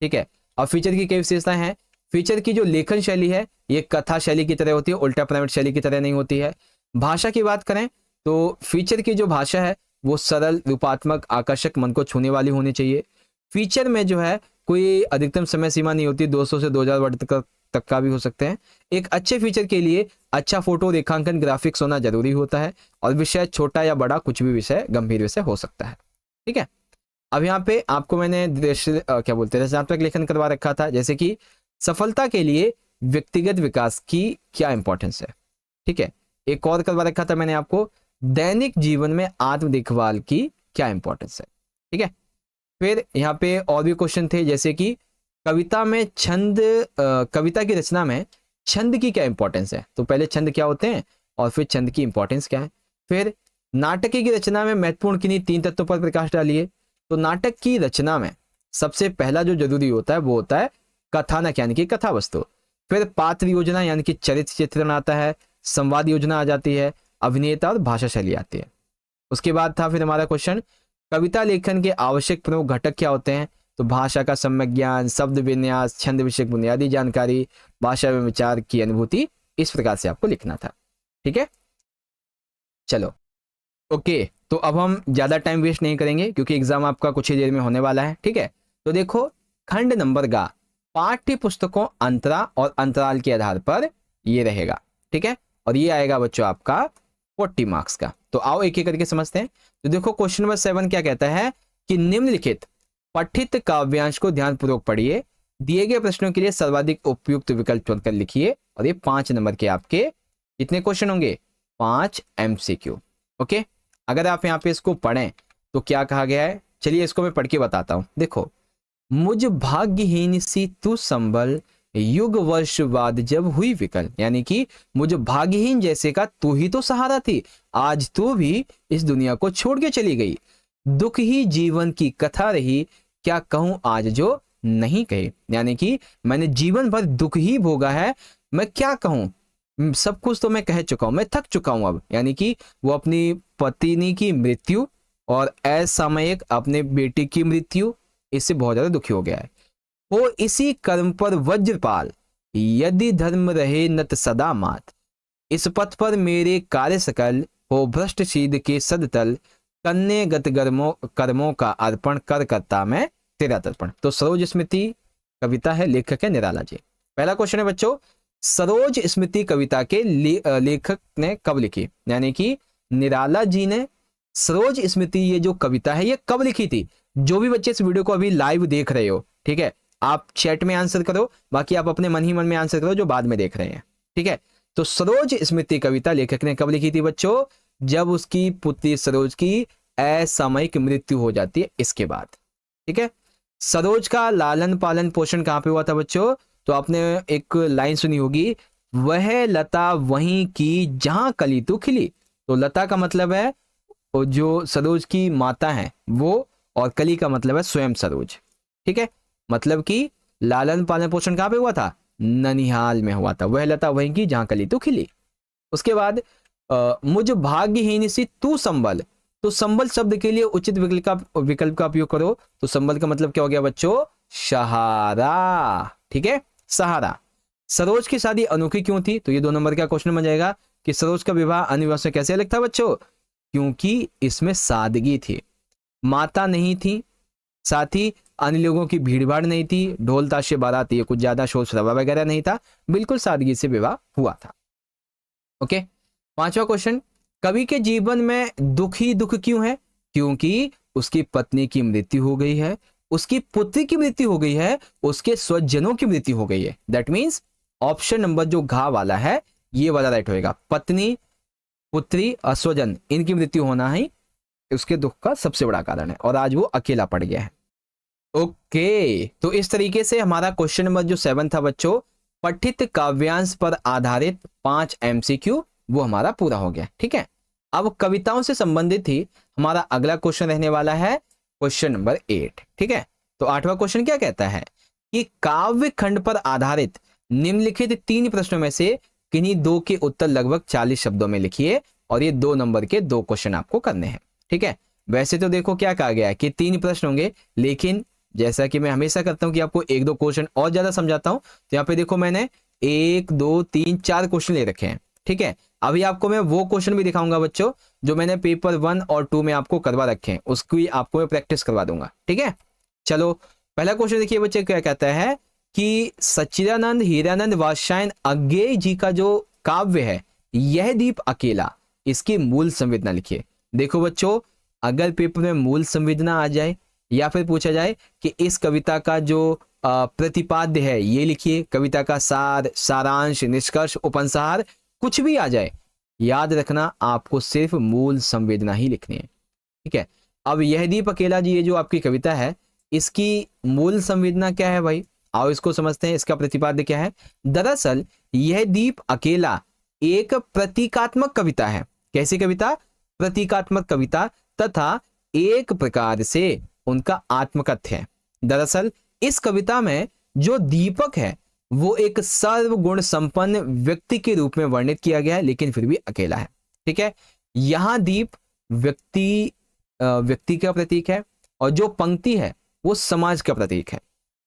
ठीक है, अब फीचर की कई विशेषताएं हैं। फीचर की जो लेखन शैली है ये कथा शैली की तरह होती है, उल्टा पिरामिड शैली की तरह नहीं होती है। भाषा की बात करें तो फीचर की जो भाषा है वो सरल, रूपात्मक, आकर्षक, मन को छूने वाली होनी चाहिए। फीचर में जो है कोई अधिकतम समय सीमा नहीं होती, 200 से 2000 वर्ड तक का भी हो सकते हैं। एक अच्छे फीचर के लिए अच्छा फोटो, रेखांकन, ग्राफिक्स होना जरूरी होता है, और विषय छोटा या बड़ा कुछ भी विषय, गंभीर विषय हो सकता है। ठीक है, अब यहाँ पे आपको मैंने क्या बोलते हैं, रचनात्मक लेखन करवा रखा था, जैसे कि सफलता के लिए व्यक्तिगत विकास की क्या इंपॉर्टेंस है। ठीक है, एक और करवा रखा था मैंने आपको, दैनिक जीवन में आत्म देखभाल की क्या इंपॉर्टेंस है। ठीक है, फिर यहाँ पे और भी क्वेश्चन थे, जैसे कि कविता में छंद, कविता की रचना में छंद की क्या इंपॉर्टेंस है। तो पहले छंद क्या होते हैं और फिर छंद की इंपॉर्टेंस क्या है। फिर नाटक की रचना में महत्वपूर्ण किन्हीं 3 तत्वों पर प्रकाश डालिए। तो नाटक की रचना में सबसे पहला जो जरूरी होता है वो होता है कथानक यानी कि कथा वस्तु। फिर पात्र योजना यानी कि चरित्र चित्रण आता है, संवाद योजना आ जाती है, अभिनेता और भाषा शैली आती है। उसके बाद था फिर हमारा क्वेश्चन, कविता लेखन के आवश्यक प्रमुख घटक क्या होते हैं। तो भाषा का सम्यक ज्ञान, शब्द विन्यास, छंद विषयक बुनियादी जानकारी, भाषा में विचार की अनुभूति, इस प्रकार से आपको लिखना था। ठीक है, चलो ओके, तो अब हम ज्यादा टाइम वेस्ट नहीं करेंगे क्योंकि एग्जाम आपका कुछ ही देर में होने वाला है। ठीक है, तो देखो खंड नंबर गा पाठ्य पुस्तकों अंतरा और अंतराल के आधार पर ये रहेगा। ठीक है, और ये आएगा बच्चों आपका 40 मार्क्स का। तो आओ एक एक करके समझते हैं। तो देखो क्वेश्चन नंबर 7 क्या कहता है कि निम्नलिखित पठित काव्यांश को ध्यानपूर्वक पढ़िए, दिए गए प्रश्नों के लिए सर्वाधिक उपयुक्त विकल्प चुनकर लिखिए। और ये 5 नंबर के आपके कितने क्वेश्चन होंगे, 5 MCQ। ओके, अगर आप यहाँ पे इसको पढ़ें तो क्या कहा गया है, चलिए इसको मैं पढ़ के बताता हूं। देखो, मुझ भाग्यहीन सी तू संभल, युग वर्ष बाद जब हुई विकल, यानी कि मुझ भाग्यहीन जैसे का तू ही तो सहारा थी, आज तू भी इस दुनिया को छोड़ के चली गई। दुख ही जीवन की कथा रही, क्या कहूं आज जो नहीं कहे, यानी कि मैंने जीवन भर दुख ही भोगा है, मैं क्या कहूं, सब कुछ तो मैं कह चुका हूं, मैं थक चुका हूं अब। यानी कि वो अपनी पत्नी की मृत्यु और असामयिक अपने बेटे की मृत्यु, इससे बहुत ज्यादा दुखी हो गया है। हो इसी कर्म पर वज्रपाल, यदि धर्म रहे नत सदा मात, इस पथ पर मेरे कार्य सकल, हो भ्रष्ट सीध के सदतल, कन्ने गत कर्मों का अर्पण कर करता मैं तेरा तर्पण। तो सरोज स्मृति कविता है, लेखक है निराला जी। पहला क्वेश्चन है बच्चों, सरोज स्मृति कविता के लेखक ने कब लिखी, यानी कि निराला जी ने सरोज स्मृति ये जो कविता है ये कब लिखी थी। जो भी बच्चे इस वीडियो को अभी लाइव देख रहे हो, ठीक है, आप चैट में आंसर करो, बाकी आप अपने मन ही मन में आंसर करो जो बाद में देख रहे हैं। ठीक है, तो सरोज स्मृति कविता लेखक ने कब लिखी थी बच्चों, जब उसकी पुत्री सरोज की असामयिक मृत्यु हो जाती है, इसके बाद। ठीक है, सरोज का लालन पालन पोषण कहां पे हुआ था बच्चों, तो आपने एक लाइन सुनी होगी, वह लता वहीं की जहां कली तू खिली। तो लता का मतलब है जो सरोज की माता है वो, और कली का मतलब है स्वयं सरोज। ठीक है, मतलब कि लालन पालन पोषण कहां पे हुआ था, ननिहाल में हुआ था। वह लता वहीं की जहां कली तू खिली। उसके बाद मुझ भाग्यहीन सी तू संबल, तो संबल शब्द के लिए उचित विकल्प का उपयोग करो। तो संबल का मतलब क्या हो गया बच्चों, सहारा। ठीक है, सहारा। सरोज की शादी अनोखी क्यों थी, तो ये 2 नंबर का क्वेश्चन बन जाएगा कि सरोज का विवाह अन्य विवाह से कैसे अलग था बच्चों, क्योंकि इसमें सादगी थी, माता नहीं थी, साथ ही अन्य लोगों की भीड़ भाड़ नहीं थी, ढोल ताशे बारात ये कुछ ज्यादा शोर शराबा वगैरह नहीं था, बिल्कुल सादगी से विवाह हुआ था। ओके, 5वां क्वेश्चन, कवि के जीवन में दुख ही दुख क्यों है, क्योंकि उसकी पत्नी की मृत्यु हो गई है, उसकी पुत्री की मृत्यु हो गई है, उसके स्वजनों की मृत्यु हो गई है। दैट मीन्स ऑप्शन नंबर जो घ वाला है ये वाला राइट होएगा। पत्नी, पुत्री और स्वजन, इनकी मृत्यु होना ही उसके दुख का सबसे बड़ा कारण है, और आज वो अकेला पड़ गया है। ओके, तो इस तरीके से हमारा क्वेश्चन नंबर जो 7 था बच्चों, पठित काव्यांश पर आधारित 5 MCQ, वो हमारा पूरा हो गया। ठीक है, अब कविताओं से संबंधित ही हमारा अगला क्वेश्चन रहने वाला है क्वेश्चन नंबर 8। ठीक है, तो 8वां क्वेश्चन क्या कहता है कि काव्य खंड पर आधारित निम्नलिखित 3 प्रश्नों में से किन्हीं 2 के उत्तर लगभग 40 शब्दों में लिखिए, और ये 2 नंबर के 2 क्वेश्चन आपको करने हैं। ठीक है, वैसे तो देखो क्या कहा गया है कि 3 प्रश्न होंगे, लेकिन जैसा कि मैं हमेशा करता हूं कि आपको 1-2 क्वेश्चन और ज्यादा समझाता हूं, तो यहाँ पे देखो मैंने 1 2 3 4 क्वेश्चन ले रखे हैं। ठीक है, अभी आपको मैं वो क्वेश्चन भी दिखाऊंगा बच्चों जो मैंने पेपर 1 और 2 में आपको करवा रखे हैं, उसकी आपको मैं प्रैक्टिस करवा दूंगा। ठीक है, चलो पहला क्वेश्चन देखिए बच्चे, क्या कहता है कि सच्चिदानंद हीरानंद वात्स्यायन अज्ञेय जी का जो काव्य है यह दीप अकेला, इसकी मूल संवेदना लिखिए। देखो बच्चों, अगर पेपर में मूल संवेदना आ जाए या फिर पूछा जाए कि इस कविता का जो प्रतिपाद्य है ये लिखिए, कविता का सार, सारांश, निष्कर्ष, उपसंहार, कुछ भी आ जाए, याद रखना आपको सिर्फ मूल संवेदना ही लिखनी है। ठीक है, अब यह दीप अकेला जी ये जो आपकी कविता है, इसकी मूल संवेदना क्या है भाई, आओ इसको समझते हैं, इसका प्रतिपाद्य क्या है। दरअसल यह दीप अकेला एक प्रतीकात्मक कविता है। कैसी कविता? प्रतीकात्मक कविता, तथा एक प्रकार से उनका आत्मकथ्य है। दरअसल इस कविता में जो दीपक है वो एक सर्वगुण संपन्न व्यक्ति के रूप में वर्णित किया गया है, लेकिन फिर भी अकेला है। ठीक है, यहां दीप व्यक्ति का प्रतीक है और जो पंक्ति है वो समाज का प्रतीक है।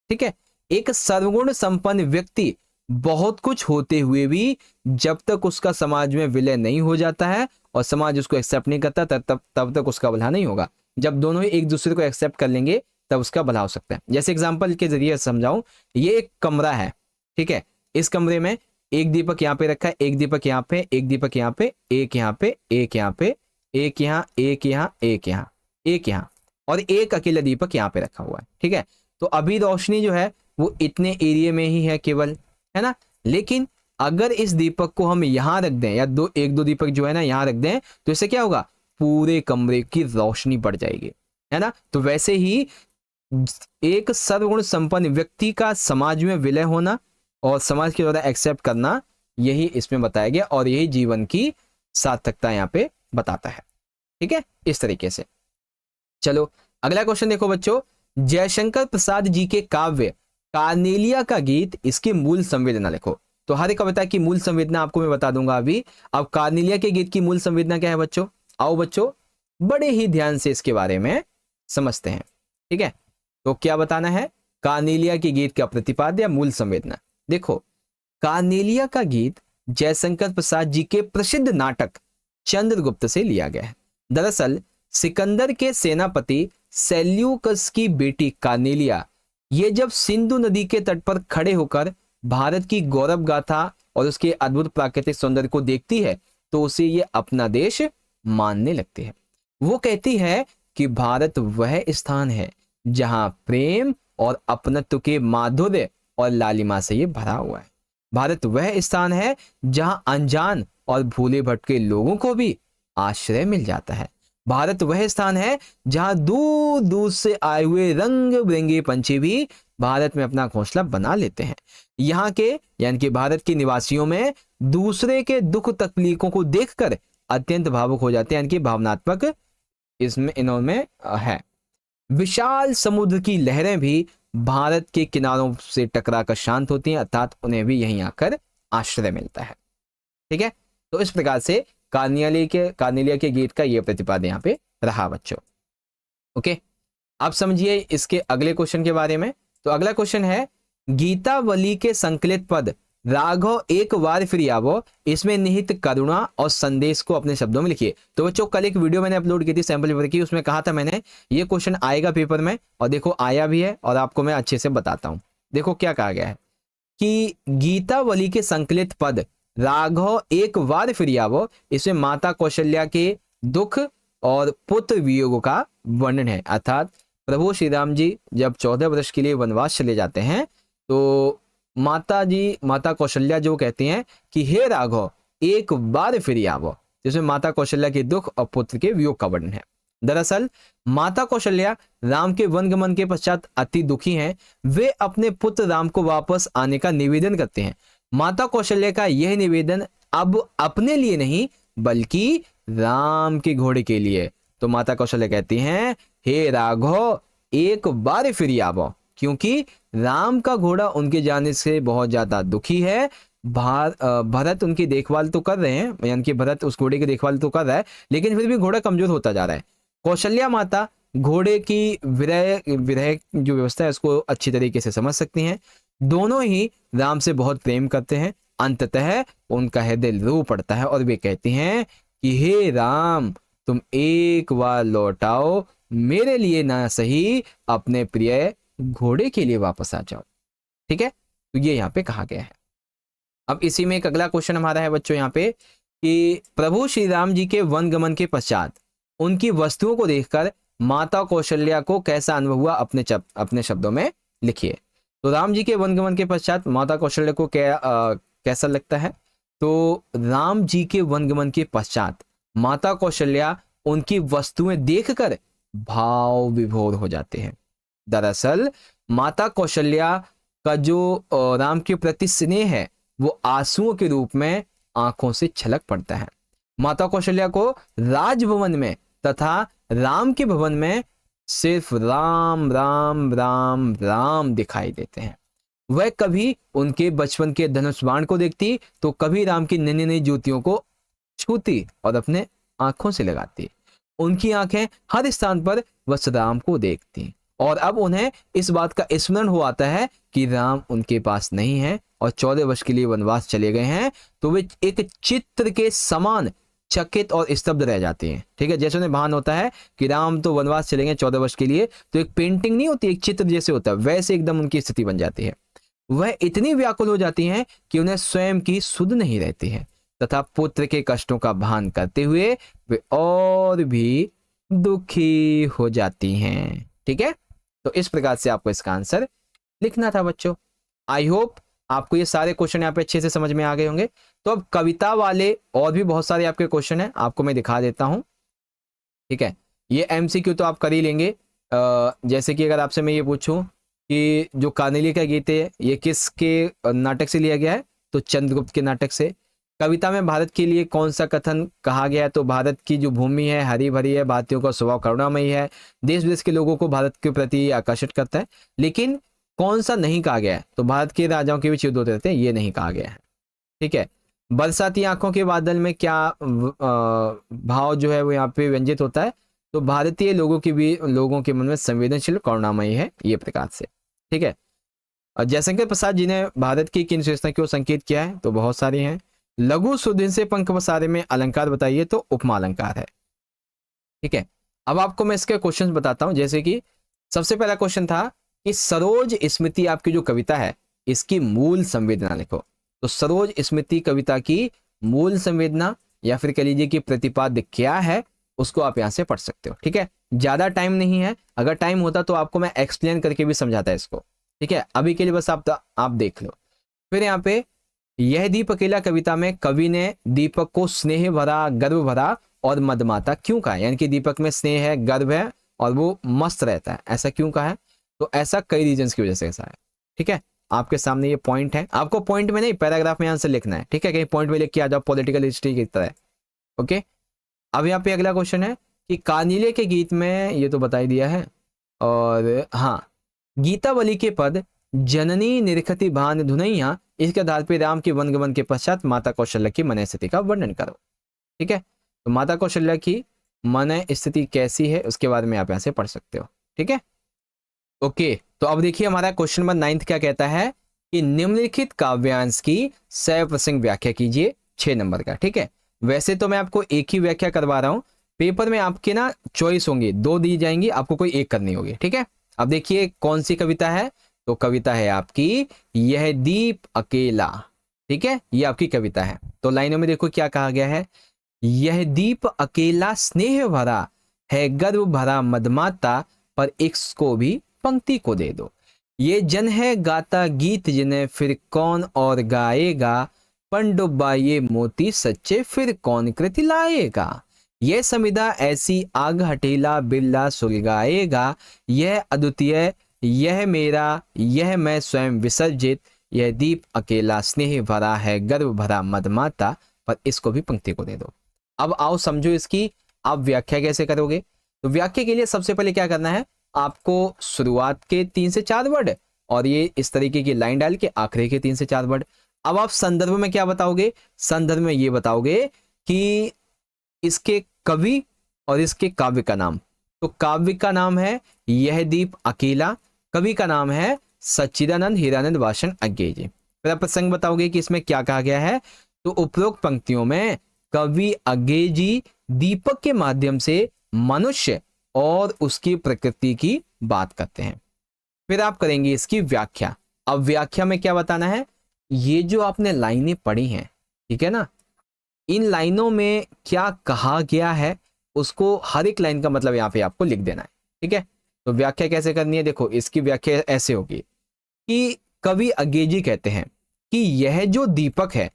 ठीक है, एक सर्वगुण संपन्न व्यक्ति बहुत कुछ होते हुए भी जब तक उसका समाज में विलय नहीं हो जाता है और समाज उसको एक्सेप्ट नहीं करता तब तक उसका भला नहीं होगा। जब दोनों ही एक दूसरे को एक्सेप्ट कर लेंगे तब उसका भला हो सकता है। जैसे एग्जांपल के जरिए समझाऊं, ये एक कमरा है। ठीक है, इस कमरे में एक दीपक यहाँ पे रखा है, एक दीपक यहाँ पे, एक दीपक यहाँ पे, एक यहाँ पे, एक यहाँ पे, एक यहाँ, एक यहाँ, एक यहाँ, एक यहाँ, और एक अकेला दीपक यहाँ पे रखा हुआ है। ठीक है, तो अभी रोशनी जो है वो इतने एरिया में ही है केवल, है ना। लेकिन अगर इस दीपक को हम यहाँ रख दें या एक दो दीपक जो है ना यहाँ रख दें, तो इससे क्या होगा, पूरे कमरे की रोशनी बढ़ जाएगी, है ना। तो वैसे ही एक सर्वगुण संपन्न व्यक्ति का समाज में विलय होना और समाज के द्वारा एक्सेप्ट करना, यही इसमें बताया गया और यही जीवन की सार्थकता यहाँ पे बताता है। ठीक है, इस तरीके से। चलो अगला क्वेश्चन देखो बच्चों, जयशंकर प्रसाद जी के काव्य कार्नेलिया का गीत, इसकी मूल संवेदना लिखो। तो हर एक कविता की मूल संवेदना आपको मैं बता दूंगा अभी। अब कार्नेलिया के गीत की मूल संवेदना क्या है बच्चों, आओ बच्चों बड़े ही ध्यान से इसके बारे में समझते हैं। ठीक है, तो क्या बताना है, कार्नेलिया के गीत का प्रतिपाद्य या मूल संवेदना। देखो, कार्नेलिया का गीत जयशंकर प्रसाद जी के प्रसिद्ध नाटक चंद्रगुप्त से लिया गया है। दरअसल सिकंदर के सेनापति सेल्यूकस की बेटी कार्नेलिया ये जब सिंधु नदी के तट पर खड़े होकर भारत की गौरव गाथा और उसके अद्भुत प्राकृतिक सौंदर्य को देखती है तो उसे ये अपना देश मानने लगती है। वो कहती है कि भारत वह स्थान है जहां प्रेम और अपनत्व के माधुर्य और लालिमा से ये भरा हुआ है। भारत वह स्थान है जहां अनजान और भूले भटके लोगों को भी आश्रय मिल जाता है। भारत वह स्थान है जहां दूर दूर से आए हुए रंग बिरंगे पंछी भी भारत में अपना घोंसला बना लेते हैं। यहाँ के यानी कि भारत के निवासियों में दूसरे के दुख तकलीफों को देखकर अत्यंत भावुक हो जाते हैं, यानी कि भावनात्मक इसमें इनमें है। विशाल समुद्र की लहरें भी भारत के किनारों से टकराकर शांत होती हैं, अर्थात उन्हें भी यहीं आकर आश्रय मिलता है। ठीक है, तो इस प्रकार से कार्नेलिया के गीत का यह प्रतिपाद्य यहाँ पे रहा बच्चों। ओके, अब समझिए इसके अगले क्वेश्चन के बारे में। तो अगला क्वेश्चन है, गीतावली के संकलित पद राघव एक बार फिर आवो, इसमें निहित करुणा और संदेश को अपने शब्दों में लिखिए। तो बच्चों कल एक वीडियो मैंने अपलोड की थी सैंपल पेपर की, उसमें कहा था मैंने ये क्वेश्चन आएगा पेपर में, और देखो आया भी है और आपको मैं अच्छे से बताता हूं। देखो क्या कहा गया है कि गीतावली के संकलित पद राघव एक बार फिर आवो, इसमें माता कौशल्या के दुख और पुत्र वियोग का वर्णन है। अर्थात प्रभु श्री राम जी जब 14 वर्ष के लिए वनवास चले जाते हैं तो माता कौशल्या जो कहती हैं कि हे राघव एक बार फिर आवो, जिसमें माता कौशल्या के दुख और पुत्र के वियोग का वर्णन है। दरअसल माता कौशल्या राम के वनगमन के पश्चात अति दुखी हैं। वे अपने पुत्र राम को वापस आने का निवेदन करते हैं। माता कौशल्या का यह निवेदन अब अपने लिए नहीं बल्कि राम के घोड़े के लिए। तो माता कौशल्या कहती हैं हे राघव एक बार फिर आवो, क्योंकि राम का घोड़ा उनके जाने से बहुत ज्यादा दुखी है। भरत उनकी देखभाल तो कर रहे हैं, यानी कि भरत उस घोड़े की देखभाल तो कर रहा है, लेकिन फिर भी घोड़ा कमजोर होता जा रहा है। कौशल्या माता घोड़े की विरह विरह जो व्यवस्था है उसको अच्छी तरीके से समझ सकती हैं। दोनों ही राम से बहुत प्रेम करते हैं। अंततः उनका हृदय रो पड़ता है और वे कहती हैं कि हे राम, तुम एक बार लौटाओ, मेरे लिए ना सही अपने प्रिय घोड़े के लिए वापस आ जाओ। ठीक है, तो ये यहाँ पे कहा गया है। अब इसी में एक अगला क्वेश्चन हमारा है बच्चों यहाँ पे कि प्रभु श्री राम जी के वनगमन के पश्चात उनकी वस्तुओं को देखकर माता कौशल्या को कैसा अनुभव हुआ, अपने शब्दों में लिखिए। तो राम जी के वनगमन के पश्चात माता कौशल्या को कैसा लगता है? तो राम जी के वनगमन के पश्चात माता कौशल्या उनकी वस्तुएं देखकर भाव विभोर हो जाते हैं। दरअसल माता कौशल्या का जो राम के प्रति स्नेह है वो आंसुओं के रूप में आंखों से छलक पड़ता है। माता कौशल्या को राजभवन में तथा राम के भवन में सिर्फ राम राम राम राम दिखाई देते हैं। वह कभी उनके बचपन के धनुष बाण को देखती तो कभी राम की नन्ही नन्ही जूतियों को छूती और अपने आंखों से लगाती। उनकी आंखें हर स्थान पर बस राम को देखती और अब उन्हें इस बात का स्मरण हो आता है कि राम उनके पास नहीं है और 14 वर्ष के लिए वनवास चले गए हैं। तो वे एक चित्र के समान चकित और स्तब्ध रह जाते हैं। ठीक है, जैसे उन्हें भान होता है कि राम तो वनवास चले गए 14 वर्ष के लिए, तो एक पेंटिंग नहीं होती, एक चित्र जैसे होता है, वैसे एकदम उनकी स्थिति बन जाती है। वह इतनी व्याकुल हो जाती हैं कि उन्हें स्वयं की सुध नहीं रहती है तथा पुत्र के कष्टों का भान करते हुए वे और भी दुखी हो जाती हैं। ठीक है, तो इस प्रकार से आपको इसका आंसर लिखना था बच्चों। आई होप आपको ये सारे क्वेश्चन यहाँ पे अच्छे से समझ में आ गए होंगे। तो अब कविता वाले और भी बहुत सारे आपके क्वेश्चन हैं, आपको मैं दिखा देता हूं। ठीक है, ये एमसीक्यू तो आप कर ही लेंगे। जैसे कि अगर आपसे मैं ये पूछूं कि जो कार्नेलिया का गीत है ये किसके नाटक से लिया गया है, तो चंद्रगुप्त के नाटक से। कविता में भारत के लिए कौन सा कथन कहा गया है, तो भारत की जो भूमि है हरी भरी है, भारतीयों का स्वभाव करुणामयी है, देश विदेश के लोगों को भारत के प्रति आकर्षित करता है। लेकिन कौन सा नहीं कहा गया है, तो भारत के राजाओं के बीच युद्ध होते रहते हैं, ये नहीं कहा गया है। ठीक है, बरसाती आंखों के बादल में क्या भाव जो है वो यहाँ पे व्यंजित होता है, तो भारतीय लोगों के मन में संवेदनशील करुणामयी है, ये प्रकार से। ठीक है, और जयशंकर प्रसाद जी ने भारत की किन विशेषता को संकेत किया है, तो बहुत सारी हैं। लघु सुदिन से पंख पसारे में अलंकार बताइए, तो उपमा अलंकार है। ठीक है, अब आपको मैं इसके क्वेश्चन बताता हूं। जैसे कि सबसे पहला क्वेश्चन था कि सरोज स्मृति आपकी जो कविता है इसकी मूल संवेदना लिखो। तो सरोज स्मृति कविता की मूल संवेदना या फिर कह लीजिए कि प्रतिपाद्य क्या है, उसको आप यहां से पढ़ सकते हो। ठीक है, ज्यादा टाइम नहीं है, अगर टाइम होता तो आपको मैं एक्सप्लेन करके भी समझाता है इसको। ठीक है, अभी के लिए बस आप देख लो। फिर यहाँ पे यह दीप अकेला कविता में कवि ने दीपक को स्नेह भरा, गर्व भरा और मदमाता क्यों कहा, यानी कि दीपक में स्नेह है, गर्व है और वो मस्त रहता है, ऐसा क्यों कहा है? तो ऐसा कई रीजंस की वजह से ऐसा है। ठीक है, आपके सामने ये पॉइंट है, आपको पॉइंट में नहीं पैराग्राफ में आंसर लिखना है। ठीक है, कहीं पॉइंट में लिख के आ जाओ पॉलिटिकल हिस्ट्री की तरह। ओके, अब यहाँ पे अगला क्वेश्चन है कि कार्नेलिया के गीत में, ये तो बता ही दिया है। और हाँ, गीतावली के पद जननी निरखती भान धुनैया, इसके आधार पर राम के वनगमन के पश्चात माता कौशल्या की मन स्थिति का वर्णन करो। ठीक है, तो माता कौशल्या की मन स्थिति कैसी है उसके बारे में आप यहाँ से पढ़ सकते हो। ठीक है, ओके, तो अब देखिए हमारा क्वेश्चन नंबर 9 क्या कहता है कि निम्नलिखित काव्यांश की सप्रसंग व्याख्या कीजिए, 6 नंबर का। ठीक है, वैसे तो मैं आपको एक ही व्याख्या करवा रहा हूं, पेपर में आपके ना चॉइस होंगी, 2 दी जाएंगी, आपको कोई एक करनी होगी। ठीक है, अब देखिए कौन सी कविता है, तो कविता है आपकी यह दीप अकेला। ठीक है, ये आपकी कविता है। तो लाइनों में देखो क्या कहा गया है, यह दीप अकेला स्नेह भरा है, गर्व भरा मदमाता, पर इसको भी पंक्ति को दे दो। ये जन है गाता गीत जिन्हें फिर कौन और गाएगा, पंडुब्बा ये मोती सच्चे फिर कौन कृति लाएगा। यह समिधा ऐसी आग हठीला बिरला सुलगाएगा, यह अद्वितीय यह मेरा यह मैं स्वयं विसर्जित, यह दीप अकेला स्नेह भरा है, गर्व भरा मदमाता, पर इसको भी पंक्ति को दे दो। अब आओ समझो इसकी आप व्याख्या कैसे करोगे। तो व्याख्या के लिए सबसे पहले क्या करना है, आपको शुरुआत के 3 से 4 वर्ड और ये इस तरीके की लाइन डाल के आखिरी के 3 से 4 वर्ड। अब आप संदर्भ में क्या बताओगे, संदर्भ में ये बताओगे कि इसके कवि और इसके काव्य का नाम। तो काव्य का नाम है यह दीप अकेला, कवि का नाम है सच्चिदानंद हीरानंद वासन अज्ञे जी। फिर आप प्रसंग बताओगे कि इसमें क्या कहा गया है। तो उपरोक्त पंक्तियों में कवि अज्ञे जी दीपक के माध्यम से मनुष्य और उसकी प्रकृति की बात करते हैं। फिर आप करेंगे इसकी व्याख्या। अब व्याख्या में क्या बताना है, ये जो आपने लाइनें पढ़ी हैं, ठीक है ना, इन लाइनों में क्या कहा गया है उसको हर एक लाइन का मतलब यहाँ पे आपको लिख देना है, ठीक है। तो व्याख्या कैसे करनी है, देखो इसकी व्याख्या ऐसे होगी कि कवि अज्ञे जी कहते हैं कि यह जो दीपक है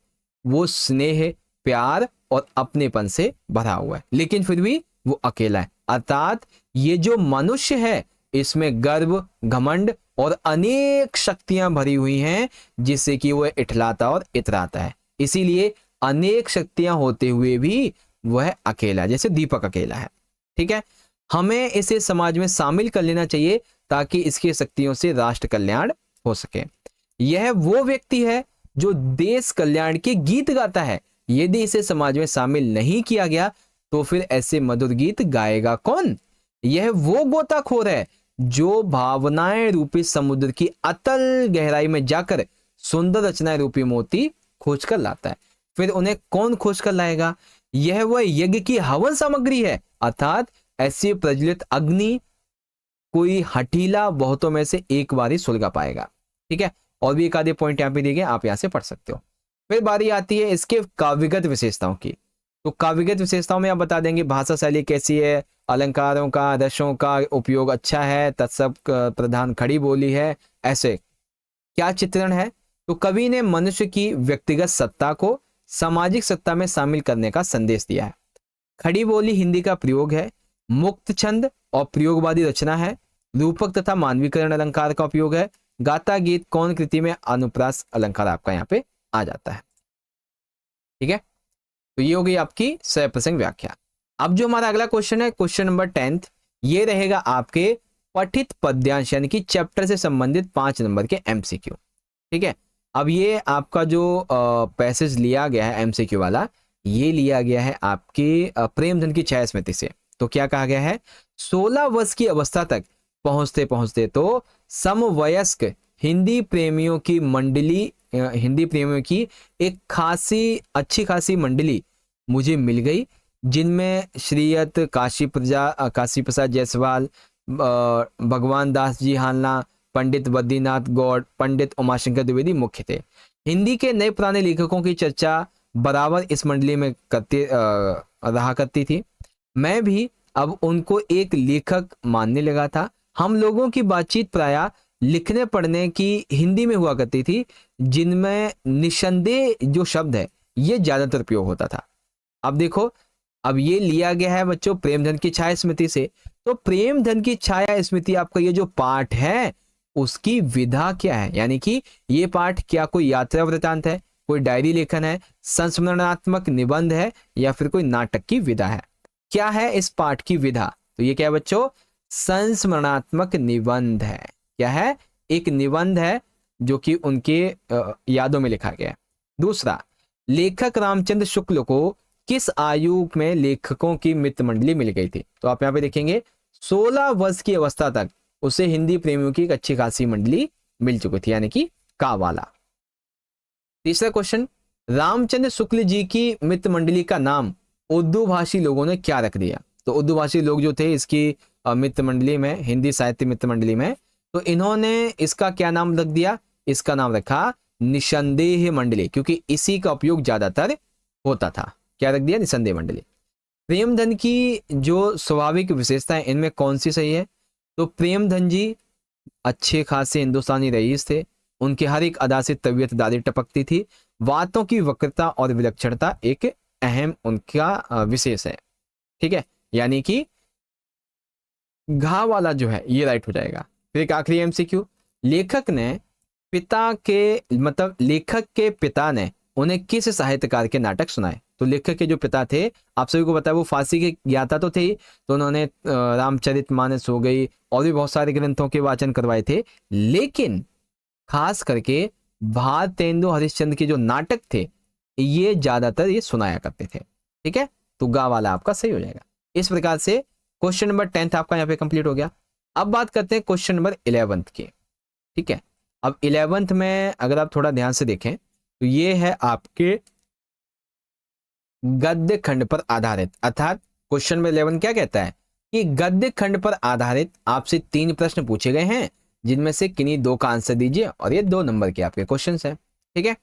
वो स्नेह, प्यार और अपनेपन से भरा हुआ है, लेकिन फिर भी वो अकेला है। अर्थात ये जो मनुष्य है इसमें गर्व, घमंड और अनेक शक्तियां भरी हुई हैं जिससे कि वह इठलाता और इतराता है। इसीलिए अनेक शक्तियां होते हुए भी वह अकेला, जैसे दीपक अकेला है, ठीक है। हमें इसे समाज में शामिल कर लेना चाहिए ताकि इसकी शक्तियों से राष्ट्र कल्याण हो सके। यह वो व्यक्ति है जो देश कल्याण के गीत गाता है। यदि इसे समाज में शामिल नहीं किया गया तो फिर ऐसे मधुर गीत गाएगा कौन। यह वो गोताखोर है जो भावनाएं रूपी समुद्र की अतल गहराई में जाकर सुंदर रचनाएं रूपी मोती खोज कर लाता है। फिर उन्हें कौन खोज कर लाएगा, यह वह यज्ञ की हवन सामग्री है। अर्थात ऐसी प्रज्वलित अग्नि कोई हठीला बहुतों में से एक बार ही सुलगा पाएगा, ठीक है। और भी एक आधे पॉइंट यहाँ पे दिए गए, आप यहाँ से पढ़ सकते हो। फिर बारी आती है इसके काव्यगत विशेषताओं की। तो काव्यगत विशेषताओं में आप बता देंगे भाषा शैली कैसी है, अलंकारों का, रसों का उपयोग अच्छा है, तत्सब प्रधान खड़ी बोली है, ऐसे क्या चित्रण है। तो कवि ने मनुष्य की व्यक्तिगत सत्ता को सामाजिक सत्ता में शामिल करने का संदेश दिया है। खड़ी बोली हिंदी का प्रयोग है, मुक्त छंद और प्रयोगवादी रचना है, रूपक तथा मानवीकरण अलंकार का उपयोग है, गाता गीत कौन कृति में अनुप्रास अलंकार आपका यहाँ पे आ जाता है, ठीक है। तो ये हो गई आपकी सह प्रसंग व्याख्या। अब जो हमारा अगला क्वेश्चन है, क्वेश्चन नंबर 10th, ये रहेगा आपके पठित पद्यांश यानी कि चैप्टर से संबंधित 5 नंबर के एमसीक्यू, ठीक है। अब ये आपका जो पैसेज लिया गया है एमसीक्यू वाला, ये लिया गया है आपके प्रेमधन की छाया स्मृति से। तो क्या कहा गया है, 16 वर्ष की अवस्था तक पहुंचते पहुंचते तो समवयस्क हिंदी प्रेमियों की मंडली, हिंदी प्रेमियों की एक अच्छी खासी मंडली मुझे मिल गई, जिनमें श्रीयत काशी प्रसाद जायसवाल, भगवान दास जी हालना, पंडित बद्रीनाथ गौड़, पंडित उमाशंकर द्विवेदी मुख्य थे। हिंदी के नए पुराने लेखकों की चर्चा बराबर इस मंडली में रहा करती थी। मैं भी अब उनको एक लेखक मानने लगा था। हम लोगों की बातचीत प्रायः लिखने पढ़ने की हिंदी में हुआ करती थी, जिनमें निसंदेह जो शब्द है ये ज्यादातर प्रयोग होता था। अब देखो, अब ये लिया गया है बच्चों प्रेमधन की छाया स्मृति से। तो प्रेमधन की छाया स्मृति आपका ये जो पाठ है उसकी विधा क्या है, यानी कि ये पाठ क्या कोई यात्रा वृतांत है, कोई डायरी लेखन है, संस्मरणात्मक निबंध है, या फिर कोई नाटक की विधा है। क्या है इस पाठ की विधा, तो ये क्या है बच्चों, संस्मरणात्मक निबंध है। क्या है, एक निबंध है जो कि उनके यादों में लिखा गया है। दूसरा, लेखक रामचंद्र शुक्ल को किस आयु में लेखकों की मित्र मंडली मिल गई थी। तो आप यहाँ पे देखेंगे 16 वर्ष की अवस्था तक उसे हिंदी प्रेमियों की एक अच्छी खासी मंडली मिल चुकी थी, यानी कि का वाला। तीसरा क्वेश्चन, रामचंद्र शुक्ल जी की मित्र मंडली का नाम उर्दू भाषी लोगों ने क्या रख दिया। तो उर्दू भाषी लोग जो थे इसकी मित्र मंडली में, हिंदी साहित्य मित्र मंडली में, तो इन्होंने इसका क्या नाम रख दिया, इसका नाम रखा निसंदेह मंडली, क्योंकि इसी का उपयोग ज्यादातर होता था। क्या रख दिया, निसंदेह मंडली। प्रेमधन की जो स्वाभाविक विशेषताएं इनमें कौन सी सही है, तो प्रेमधन जी अच्छे खासे हिंदुस्तानी रईस थे, उनके हर एक अदा से तबीयत दादी टपकती थी, बातों की वक्रता और विलक्षणता एक अहम उनका विशेष है, ठीक है। यानी कि घा वाला जो है ये राइट हो जाएगा। फिर एक आखिरी एमसीक्यू, लेखक के पिता ने उन्हें किस साहित्यकार के नाटक सुनाए। तो लेखक के जो पिता थे आप सभी को पता है वो फांसी के ज्ञाता तो थे ही, तो उन्होंने रामचरितमानस हो गई और भी बहुत सारे ग्रंथों के वाचन करवाए थे, लेकिन खास करके भारतेंदु हरिश्चंद्र के जो नाटक थे ये ज्यादातर ये सुनाया करते थे, ठीक है। तो गा वाला आपका सही हो जाएगा। इस प्रकार से क्वेश्चन नंबर 10 आपका यहाँ पे कंप्लीट हो गया। अब बात करते हैं क्वेश्चन नंबर 11 की। ठीक है, अब 11 में अगर आप थोड़ा ध्यान से देखें तो ये है आपके गद्य खंड पर आधारित, अर्थात क्वेश्चन नंबर 11 क्या कहता है कि गद्य खंड पर आधारित आपसे 3 प्रश्न पूछे गए हैं, जिनमें से किन्हीं 2 का आंसर दीजिए, और ये 2 नंबर के आपके क्वेश्चन हैं। ठीक है,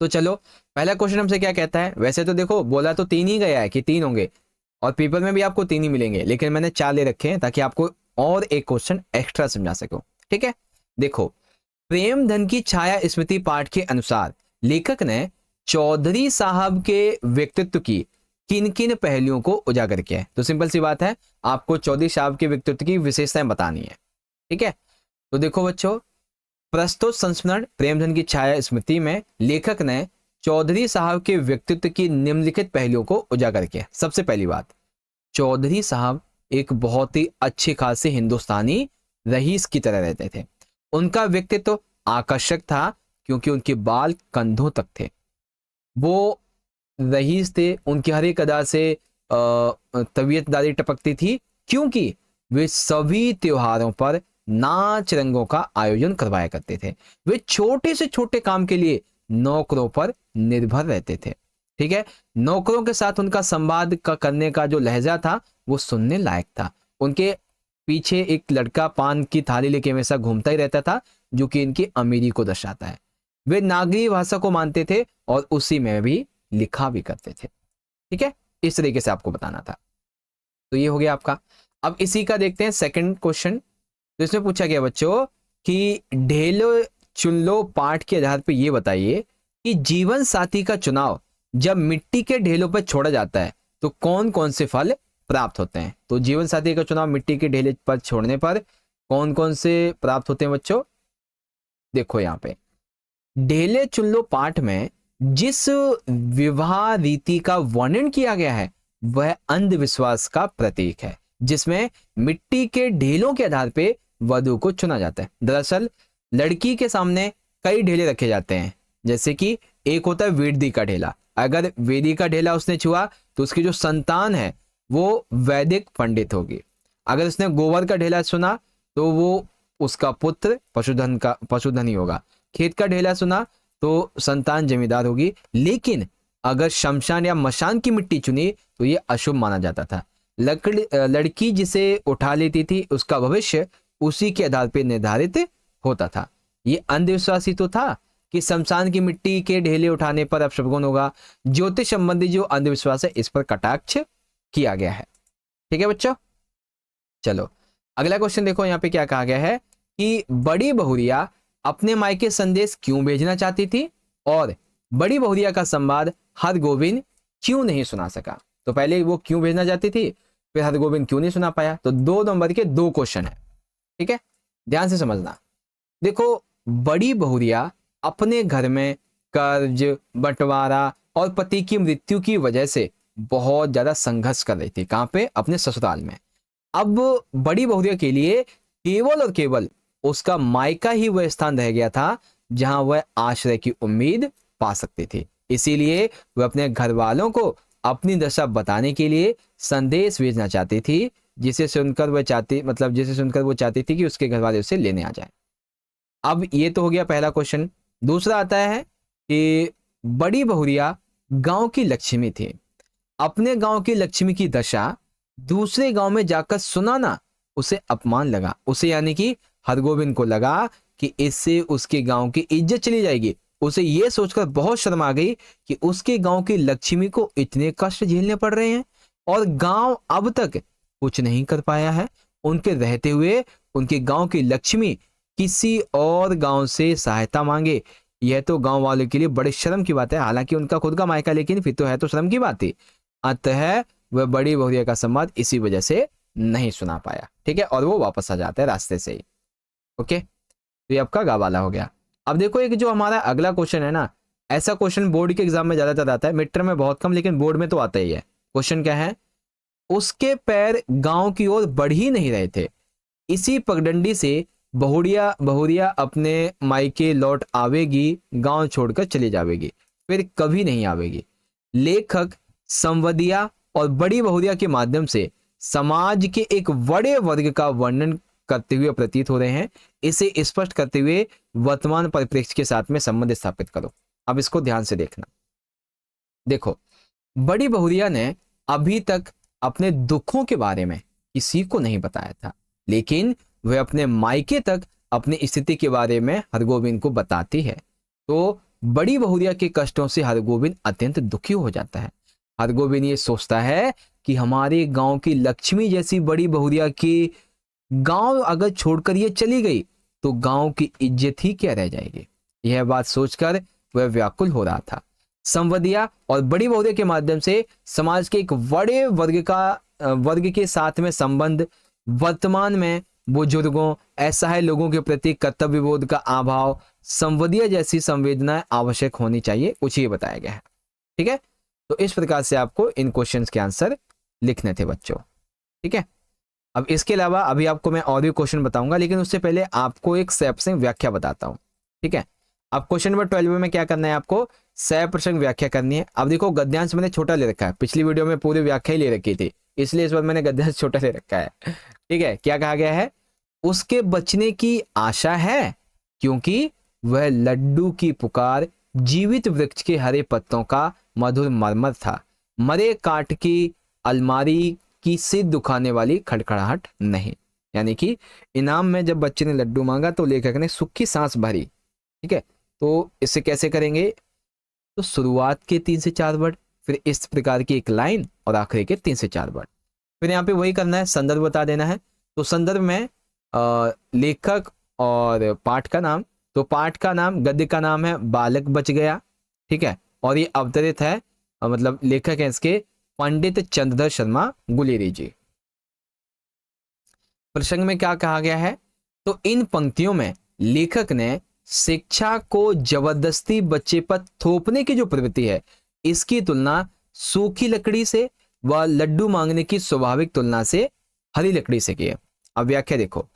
तो चलो पहला क्वेश्चन हमसे क्या कहता है। वैसे तो देखो बोला तो 3 ही गया है कि 3 होंगे, और पेपर में भी आपको 3 ही मिलेंगे, लेकिन मैंने 4 ले रखे हैं ताकि आपको और एक क्वेश्चन एक्स्ट्रा समझा सकूं। ठीक है, देखो, प्रेमधन की छाया स्मृति पाठ के अनुसार लेखक ने चौधरी साहब के व्यक्तित्व की किन किन पहलुओं को उजागर किया है। तो सिंपल सी बात है, आपको चौधरी साहब के व्यक्तित्व की विशेषताएं बतानी है। ठीक है, तो देखो बच्चों, प्रस्तुत संस्मरण प्रेमधन की छाया स्मृति में लेखक ने चौधरी साहब के व्यक्तित्व की निम्नलिखित पहलुओं को उजागर किया। सबसे पहली बात, चौधरी साहब एक बहुत ही अच्छे खासे हिंदुस्तानी रईस की तरह रहते थे। उनका व्यक्तित्व आकर्षक था क्योंकि उनके बाल कंधों तक थे। वो रईस थे, उनकी हर एक अदा से तबीयतदारी टपकती थी, क्योंकि वे सभी त्योहारों पर नाच रंगों का आयोजन करवाया करते थे। वे छोटे से छोटे काम के लिए नौकरों पर निर्भर रहते थे। ठीक है, नौकरों के साथ उनका संवाद करने का जो लहजा था वो सुनने लायक था। उनके पीछे एक लड़का पान की थाली लेके हमेशा घूमता ही रहता था, जो कि इनकी अमीरी को दर्शाता है। वे नागरी भाषा को मानते थे और उसी में भी लिखा भी करते थे। ठीक है, इस तरीके से आपको बताना था। तो ये हो गया आपका। अब इसी का देखते हैं सेकंड क्वेश्चन। तो इसमें पूछा गया बच्चों कि ढेलो चुन लो पाठ के आधार पर ये बताइए कि जीवन साथी का चुनाव जब मिट्टी के ढेलों पर छोड़ा जाता है तो कौन कौन से फल प्राप्त होते हैं। तो जीवन साथी का चुनाव मिट्टी के ढेले पर छोड़ने पर कौन कौन से प्राप्त होते हैं बच्चों। देखो यहाँ पे ढेले चुन लो पाठ में जिस विवाह रीति का वर्णन किया गया है वह अंधविश्वास का प्रतीक है, जिसमें मिट्टी के ढेलों के आधार पे वधु को चुना जाता है। दरअसल लड़की के सामने कई ढेले रखे जाते हैं, जैसे कि एक होता है वेदी का ढेला। अगर वेदी का ढेला उसने छुआ तो उसकी जो संतान है वो वैदिक पंडित होगी। अगर उसने गोबर का ढेला सुना तो वो उसका पुत्र पशुधन ही होगा। खेत का ढेला सुना तो संतान जमींदार होगी। लेकिन अगर शमशान या मशान की मिट्टी चुनी तो ये अशुभ माना जाता था। लड़की जिसे उठा लेती थी उसका भविष्य उसी के आधार पर निर्धारित होता था। ये अंधविश्वास ही तो था कि शमशान की मिट्टी के ढेले उठाने पर अपशगुन होगा। ज्योतिष संबंधी जो अंधविश्वास है इस पर कटाक्ष किया गया है। ठीक है बच्चों, चलो अगला क्वेश्चन देखो। यहाँ पे क्या कहा गया है कि बड़ी बहुरिया अपने मायके संदेश क्यों भेजना चाहती थी और बड़ी बहुरिया का संवाद हरगोविंद क्यों नहीं सुना सका। तो पहले वो क्यों भेजना चाहती थी, फिर हरगोविंद क्यों नहीं सुना पाया। तो 2 नंबर के 2 क्वेश्चन है। ठीक है, ध्यान से समझना। देखो बड़ी बहुरिया अपने घर में कर्ज बंटवारा और पति की मृत्यु की वजह से बहुत ज्यादा संघर्ष कर रही थी। कहां पे, अपने ससुराल में। अब बड़ी बहुरिया के लिए केवल और केवल उसका मायका ही वह स्थान रह गया था जहां वह आश्रय की उम्मीद पा सकती थी। इसीलिए वह अपने घर वालों को अपनी दशा बताने के लिए संदेश भेजना चाहती थी, जिसे सुनकर वह चाहती थी कि उसके घर वाले उसे लेने आ जाए। अब ये तो हो गया पहला क्वेश्चन। दूसरा आता है कि बड़ी बहुरिया गांव की लक्ष्मी थी। अपने गांव की लक्ष्मी की दशा दूसरे गांव में जाकर सुनाना उसे अपमान लगा। उसे यानी कि हरगोविंद को लगा कि इससे उसके गांव की इज्जत चली जाएगी। उसे यह सोचकर बहुत शर्म आ गई कि उसके गांव की लक्ष्मी को इतने कष्ट झेलने पड़ रहे हैं और गांव अब तक कुछ नहीं कर पाया है। उनके रहते हुए उनके गांव की लक्ष्मी किसी और गांव से सहायता मांगे, यह तो गांव वालों के लिए बड़े शर्म की बात है। हालांकि उनका खुद का मायका, लेकिन फिर तो है तो शर्म की बात ही। अतः वह बड़ी बहुरिया का संवाद इसी वजह से नहीं सुना पाया। ठीक है, और वो वापस आ जाता है रास्ते से ही। ओके, तो ये आपका गा वाला हो गया। अब देखो एक जो हमारा अगला क्वेश्चन है ना, ऐसा क्वेश्चन बोर्ड के एग्जाम में ज्यादातर आता है, मिड टर्म में बहुत कम, लेकिन बोर्ड में तो आता ही है। क्वेश्चन क्या है, उसके पैर गांव की ओर बढ़ ही नहीं रहे थे। इसी पगडंडी से बहुरिया अपने मायके लौट आवेगी, गांव छोड़कर चली जावेगी, फिर कभी नहीं आवेगी। लेखक संवदिया और बड़ी बहुरिया के माध्यम से समाज के एक बड़े वर्ग का वर्णन करते हुए प्रतीत हो रहे हैं। इसे स्पष्ट करते हुए वर्तमान परिप्रेक्ष्य के साथ में संबंध स्थापित करो। अब इसको ध्यान से देखना। देखो, बड़ी बहुरिया ने अभी तक अपने दुखों के बारे में किसी को नहीं बताया था, लेकिन वह अपने मायके तक अपनी स्थिति के बारे में हरगोविंद को बताती है। तो बड़ी बहुरिया के कष्टों से हरगोविंद अत्यंत दुखी हो जाता है। हरगोविंद ये सोचता है कि हमारे गांव की लक्ष्मी जैसी बड़ी बहुरिया की गांव अगर छोड़कर ये चली गई तो गांव की इज्जत ही क्या रह जाएगी। यह बात सोचकर वह व्याकुल हो रहा था। संवदिया और बड़ी बहुरिया के माध्यम से समाज के एक बड़े वर्ग के साथ में संबंध, वर्तमान में बुजुर्गों, असहाय लोगों के प्रति कर्तव्यबोध का अभाव, संवदिया जैसी संवेदनाएं आवश्यक होनी चाहिए, कुछ ये बताया गया है। ठीक है, तो इस प्रकार से आपको इन क्वेश्चंस के आंसर लिखने थे बच्चों। ठीक है, अब इसके अलावा अभी आपको मैं और भी क्वेश्चन बताऊंगा, लेकिन उससे पहले आपको एक सैप्रसंग व्याख्या बताता हूं। ठीक है, अब क्वेश्चन नंबर 12 में क्या करना है, आपको सैप्रसंग व्याख्या करनी है। अब देखो, गद्यांश मैंने छोटा ले रखा है, पिछली वीडियो में पूरी व्याख्या ही ले रखी थी, इसलिए इस बार मैंने गद्यांश छोटा ले रखा है। ठीक है, क्या कहा गया है, उसके बचने की आशा है क्योंकि वह लड्डू की पुकार जीवित वृक्ष के हरे पत्तों का मधुर मरमर था, मरे काठ की अलमारी की सिर दुखाने वाली खड़खड़ाहट नहीं। यानी कि इनाम में जब बच्चे ने लड्डू मांगा तो लेखक ने सुख की सांस भरी। ठीक है, तो इसे कैसे करेंगे, तो शुरुआत के 3 से 4 वर्ड, फिर इस प्रकार की एक लाइन और आखिरी के 3 से 4 वर्ड। फिर यहाँ पे वही करना है, संदर्भ बता देना है। तो संदर्भ में लेखक और पाठ का नाम, तो पाठ का नाम, गद्य का नाम है बालक बच गया। ठीक है, और ये अवतरित है, मतलब लेखक है इसके पंडित चंद्रधर शर्मा गुलेरी जी। प्रसंग में क्या कहा गया है, तो इन पंक्तियों में लेखक ने शिक्षा को जबरदस्ती बच्चे पर थोपने की जो प्रवृत्ति है, इसकी तुलना सूखी लकड़ी से व लड्डू मांगने की स्वाभाविक तुलना से हरी लकड़ी से की है। अब व्याख्या देखो,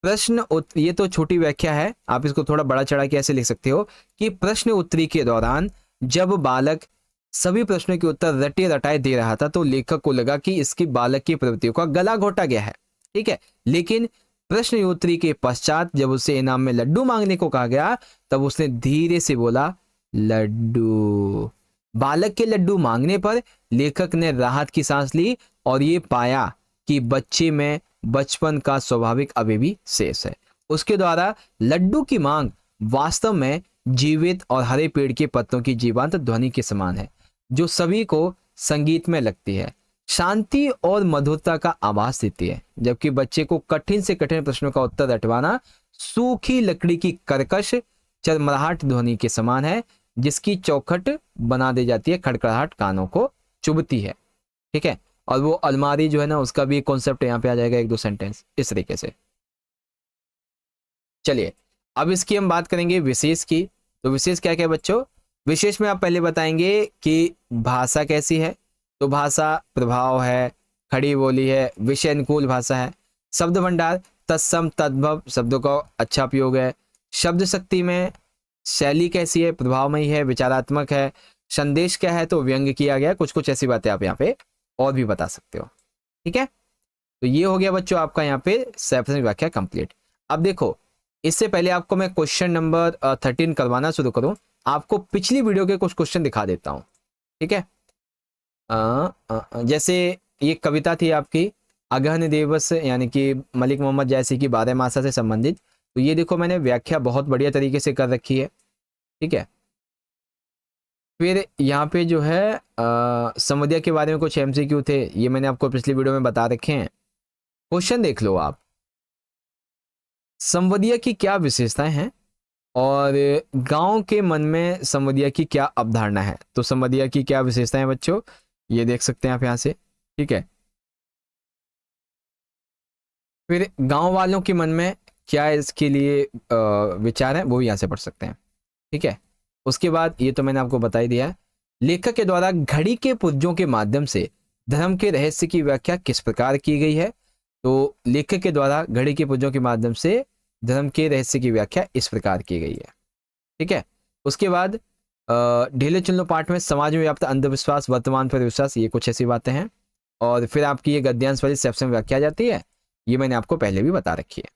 प्रश्न ये तो छोटी व्याख्या है, आप इसको थोड़ा बड़ा चढ़ा के ऐसे लिख सकते हो कि प्रश्न उत्तरी के दौरान जब बालक सभी प्रश्नों के उत्तर रटे रटाए दे रहा था तो लेखक को लगा कि इसकी बालक की प्रवृत्तियों का गला घोटा गया है। ठीक है, लेकिन प्रश्न उत्तरी के पश्चात जब उसे इनाम में लड्डू मांगने को कहा गया तब उसने धीरे से बोला लड्डू। बालक के लड्डू मांगने पर लेखक ने राहत की सांस ली और ये पाया कि बच्चे में बचपन का स्वाभाविक अभी शेष है। उसके द्वारा लड्डू की मांग वास्तव में जीवित और हरे पेड़ के पत्तों की जीवंत ध्वनि के समान है, जो सभी को संगीत में लगती है, शांति और मधुरता का आभास देती है, जबकि बच्चे को कठिन से कठिन प्रश्नों का उत्तर रटवाना सूखी लकड़ी की कर्कश चरमराहट ध्वनि के समान है, जिसकी चौखट बना दी जाती है, खड़खड़ाहट कानों को चुभती है। ठीक है, और वो अलमारी जो है ना, उसका भी कॉन्सेप्ट यहाँ पे आ जाएगा, 1-2 सेंटेंस इस तरीके से। चलिए, अब इसकी हम बात करेंगे विशेष की। तो विशेष क्या क्या बच्चों, विशेष में आप पहले बताएंगे कि भाषा कैसी है। तो भाषा प्रभाव है, खड़ी बोली है, विषय अनुकूल भाषा है, शब्द भंडार तत्सम तद्भव शब्दों का अच्छा उपयोग है, शब्द शक्ति में शैली कैसी है, प्रभावमयी है, विचारात्मक है, संदेश क्या है, तो व्यंग्य किया गया, कुछ कुछ ऐसी बातें आप यहाँ पे और भी बता सकते हो। ठीक है, तो ये हो गया बच्चों आपका यहाँ पे सैप्रसंग व्याख्या कंप्लीट। अब देखो, इससे पहले आपको मैं क्वेश्चन नंबर 13 करवाना शुरू करूं, आपको पिछली वीडियो के कुछ क्वेश्चन दिखा देता हूं। ठीक है, जैसे ये कविता थी आपकी अगहन दिवस, यानी कि मलिक मोहम्मद जैसी की 12 मासा से संबंधित। तो ये देखो, मैंने व्याख्या बहुत बढ़िया तरीके से कर रखी है। ठीक है, फिर यहाँ पे जो है संवदिया के बारे में कुछ MCQ थे, ये मैंने आपको पिछली वीडियो में बता रखे हैं। क्वेश्चन देख लो आप, संवदिया की क्या विशेषताएं हैं और गांव के मन में संवदिया की क्या अवधारणा है। तो संवदिया की क्या विशेषताएं हैं बच्चों, ये देख सकते हैं आप यहाँ से। ठीक है, फिर गांव वालों के मन में क्या इसके लिए विचार है, वो भी यहाँ से पढ़ सकते हैं। ठीक है, उसके बाद ये तो मैंने आपको बता ही दिया है, लेखक के द्वारा घड़ी के पुर्जों के माध्यम से धर्म के रहस्य की व्याख्या किस प्रकार की गई है। तो लेखक के द्वारा घड़ी के पुर्जों के माध्यम से धर्म के रहस्य की व्याख्या इस प्रकार की गई है। ठीक है, उसके बाद ढीले चुन लो पाठ में समाज में व्याप्त अंधविश्वास, वर्तमान पर विश्वास, ये कुछ ऐसी बातें हैं। और फिर आपकी ये गद्यांश वाली सेप्शन व्याख्या आ जाती है, ये मैंने आपको पहले भी बता रखी है।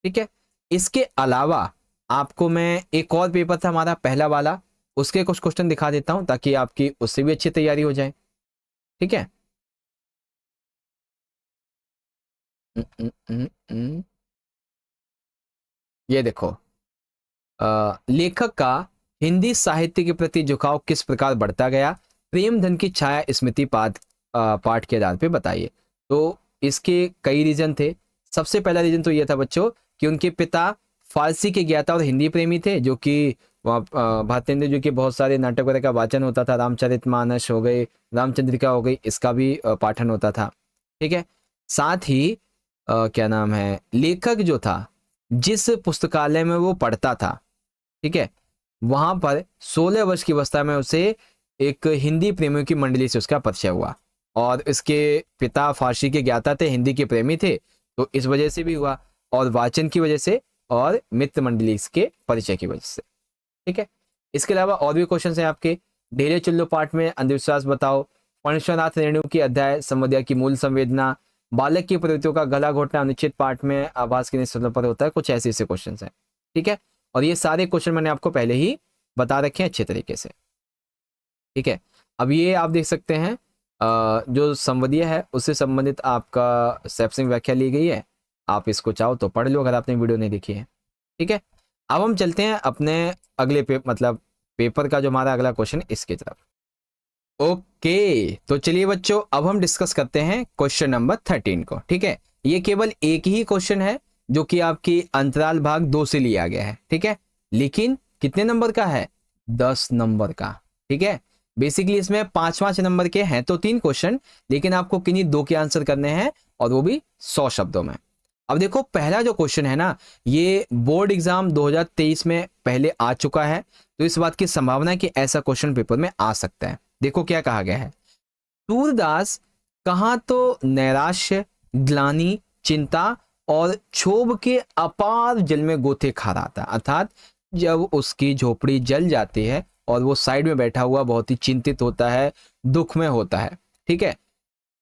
ठीक है, इसके अलावा आपको मैं एक और पेपर था हमारा पहला वाला, उसके कुछ क्वेश्चन दिखा देता हूं ताकि आपकी उससे भी अच्छी तैयारी हो जाए। ठीक है, ये देखो, लेखक का हिंदी साहित्य के प्रति झुकाव किस प्रकार बढ़ता गया, प्रेमधन की छाया स्मृति पाठ के आधार पे बताइए। तो इसके कई रीजन थे। सबसे पहला रीजन तो ये था बच्चों कि उनके पिता फारसी के ज्ञाता और हिंदी प्रेमी थे, जो कि भारतेंद्र जी के बहुत सारे नाटक वगैरह का वाचन होता था, रामचरितमानस हो गए, रामचंद्रिका हो गई, इसका भी पाठन होता था। ठीक है, साथ ही क्या नाम है, लेखक जो था जिस पुस्तकालय में वो पढ़ता था, ठीक है, वहां पर 16 वर्ष की अवस्था में उसे एक हिंदी प्रेमियों की मंडली से उसका परिचय हुआ, और इसके पिता फारसी के ज्ञाता थे, हिंदी के प्रेमी थे, तो इस वजह से भी हुआ, और वाचन की वजह से और मित्र मंडली के परिचय की वजह से। ठीक है, इसके अलावा और भी क्वेश्चन है आपके। ढेले चुल्लो पाठ में अंधविश्वास बताओ, फणीश्वरनाथ रेणु की अध्याय संवध्या की मूल संवेदना, बालक की प्रवृत्तियों का गला घोटना अनुचित पाठ में आभास के निश्चित पर होता है, कुछ ऐसे ऐसे क्वेश्चन हैं। ठीक है, और ये सारे क्वेश्चन मैंने आपको पहले ही बता रखे हैं अच्छे तरीके से। ठीक है, अब ये आप देख सकते हैं जो संवदीय है उससे संबंधित आपका सेप्सिंग व्याख्या ली गई है, आप इसको चाहो तो पढ़ लो अगर आपने वीडियो नहीं देखी है। ठीक है, अब हम चलते हैं अपने अगले पेपर का जो हमारा अगला क्वेश्चन इसकी तरफ। ओके, तो चलिए बच्चों, अब हम डिस्कस करते हैं क्वेश्चन नंबर 13 को। ठीक है, ये केवल एक ही क्वेश्चन है जो कि आपकी अंतराल भाग 2 से लिया गया है। ठीक है, लेकिन कितने नंबर का है, 10 नंबर का। ठीक है, बेसिकली इसमें 5-5 नंबर के हैं तो 3 क्वेश्चन, लेकिन आपको किन्हीं 2 के आंसर करने हैं, और वो भी 100 शब्दों में। अब देखो, पहला जो क्वेश्चन है ना, ये बोर्ड एग्जाम 2023 में पहले आ चुका है, तो इस बात की संभावना है कि ऐसा क्वेश्चन पेपर में आ सकता है। देखो क्या कहा गया है, सूरदास कहाँ तो नैराश्य, ग्लानि, चिंता और क्षोभ के अपार जल में गोते खा रहा था। अर्थात जब उसकी झोपड़ी जल जाती है और वो साइड में बैठा हुआ बहुत ही चिंतित होता है, दुख में होता है। ठीक है,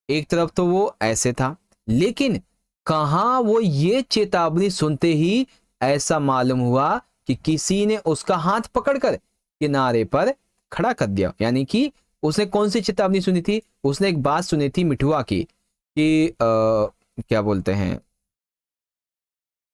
एक तरफ तो वो ऐसे था, लेकिन कहां वो ये चेतावनी सुनते ही ऐसा मालूम हुआ कि किसी ने उसका हाथ पकड़कर किनारे पर खड़ा कर दिया। यानी कि उसने कौन सी चेतावनी सुनी थी, उसने एक बात सुनी थी मिठुआ की कि क्या बोलते हैं,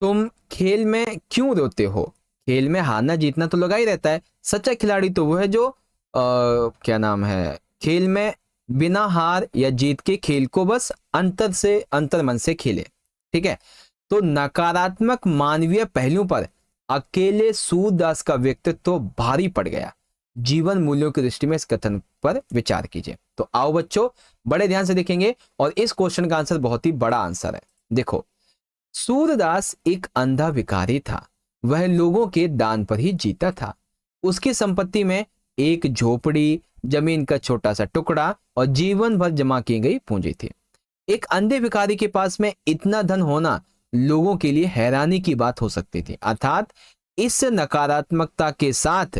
तुम खेल में क्यों रोते हो, खेल में हारना जीतना तो लगा ही रहता है, सच्चा खिलाड़ी तो वो है जो क्या नाम है, खेल में बिना हार या जीत के खेल को बस अंतर मन से खेले। ठीक है, तो नकारात्मक मानवीय पहलुओं पर अकेले सूरदास का व्यक्तित्व तो भारी पड़ गया। जीवन मूल्यों की दृष्टि में इस कथन पर विचार कीजिए। तो आओ बच्चों, बड़े ध्यान से देखेंगे, और इस क्वेश्चन का आंसर बहुत ही बड़ा आंसर है। देखो, सूरदास एक अंधा भिखारी था, वह लोगों के दान पर ही जीता था। उसकी संपत्ति में एक झोपड़ी, जमीन का छोटा सा टुकड़ा और जीवन भर जमा की गई पूंजी थी। एक अंधे भिखारी के पास में इतना धन होना लोगों के लिए हैरानी की बात हो सकती थी। अर्थात इस नकारात्मकता के साथ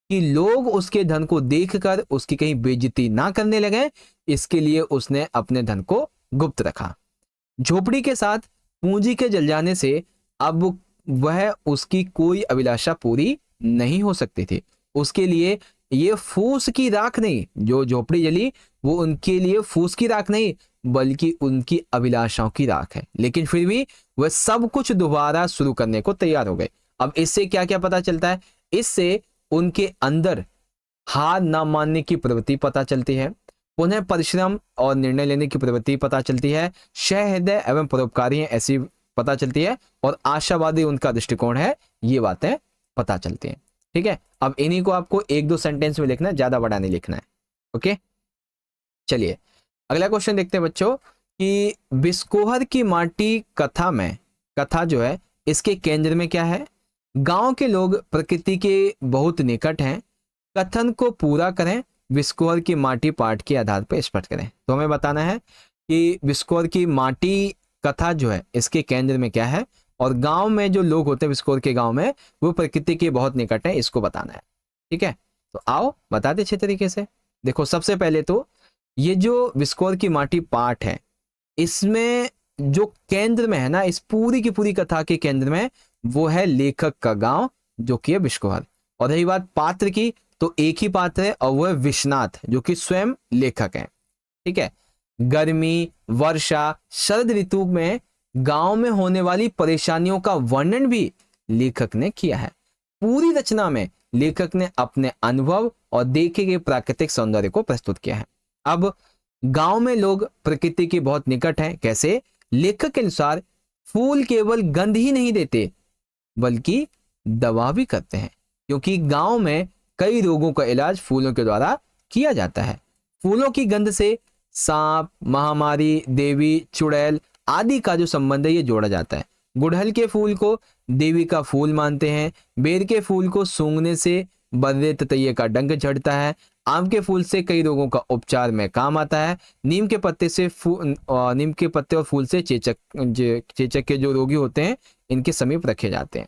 कि लोग उसके धन को देखकर उसकी कहीं बेइज्जती ना करने लगे, इसके लिए उसने अपने धन को गुप्त रखा। झोपड़ी के साथ पूंजी के जल जाने से अब वह उसकी कोई अभिलाषा पूरी नहीं हो सकती थी। उसके लिए ये फूस की राख नहीं, जो झोपड़ी जली वो उनके लिए फूस की राख नहीं बल्कि उनकी अभिलाषाओं की राख है। लेकिन फिर भी वह सब कुछ दोबारा शुरू करने को तैयार हो गए। अब इससे क्या क्या पता चलता है, इससे उनके अंदर हार ना मानने की प्रवृत्ति पता चलती है, पुनः परिश्रम और निर्णय लेने की प्रवृत्ति पता चलती है, सहृदय एवं परोपकारी है ऐसी पता चलती है, और आशावादी उनका दृष्टिकोण है, ये बातें पता चलती हैं। ठीक है, अब इन्हीं को आपको 1-2 सेंटेंस में लिखना है, ज्यादा बड़ा नहीं लिखना है। ओके, चलिए अगला क्वेश्चन देखते हैं बच्चों कि बिस्कोहर की माटी कथा में, कथा जो है इसके केंद्र में क्या है, गांव के लोग प्रकृति के बहुत निकट हैं, कथन को पूरा करें, बिस्कोहर की माटी पाठ के आधार पर स्पष्ट करें। तो हमें बताना है कि बिस्कोहर की माटी कथा जो है इसके केंद्र में क्या है, और गांव में जो लोग होते हैं बिस्कोहर के गांव में वो प्रकृति के बहुत निकट है, इसको बताना है। ठीक है, तो आओ बताते अच्छे तरीके से। देखो, सबसे पहले तो ये जो बिस्कोर की माटी पाठ है, इसमें जो केंद्र में है ना, इस पूरी की पूरी कथा के केंद्र में वो है लेखक का गांव जो कि है बिस्कोहर। और रही बात पात्र की, तो एक ही पात्र है और वो है विश्वनाथ जो कि स्वयं लेखक है। ठीक है। गर्मी, वर्षा, शरद ऋतु में गांव में होने वाली परेशानियों का वर्णन भी लेखक ने किया है। पूरी रचना में लेखक ने अपने अनुभव और देखे गए प्राकृतिक सौंदर्य को प्रस्तुत किया है। अब गांव में लोग प्रकृति के बहुत निकट हैं। कैसे? लेखक के अनुसार फूल केवल गंध ही नहीं देते बल्कि दवा भी करते हैं, क्योंकि गांव में कई रोगों का इलाज फूलों के द्वारा किया जाता है। फूलों की गंध से सांप, महामारी, देवी, चुड़ैल आदि का जो संबंध है ये जोड़ा जाता है। गुड़हल के फूल को देवी का फूल मानते हैं। बेर के फूल को सूंघने से बर्रे ततैये का डंक झड़ता है। आम के फूल से कई रोगों का उपचार में काम आता है। नीम के पत्ते और फूल से चेचक के जो रोगी होते हैं इनके समीप रखे जाते हैं।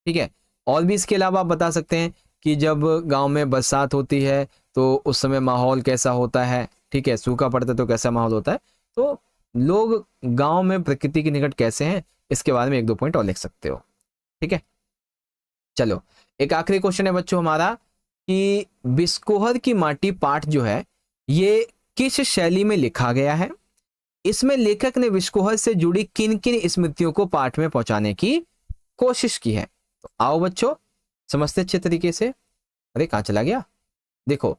ठीक है। और भी इसके अलावा आप बता सकते हैं कि जब गांव में बरसात होती है तो उस समय माहौल कैसा होता है। ठीक है। सूखा पड़ता है तो कैसा माहौल होता है। तो लोग गांव में प्रकृति के निकट कैसे हैं, इसके बारे में एक दो पॉइंट और लिख सकते हो। ठीक है। चलो, एक आखिरी क्वेश्चन है बच्चों हमारा कि बिस्कोहर की माटी पाठ जो है ये किस शैली में लिखा गया है। इसमें लेखक ने बिस्कोहर से जुड़ी किन किन स्मृतियों को पाठ में पहुंचाने की कोशिश की है। तो आओ बच्चों समझते अच्छे तरीके से। अरे कहां चला गया? देखो,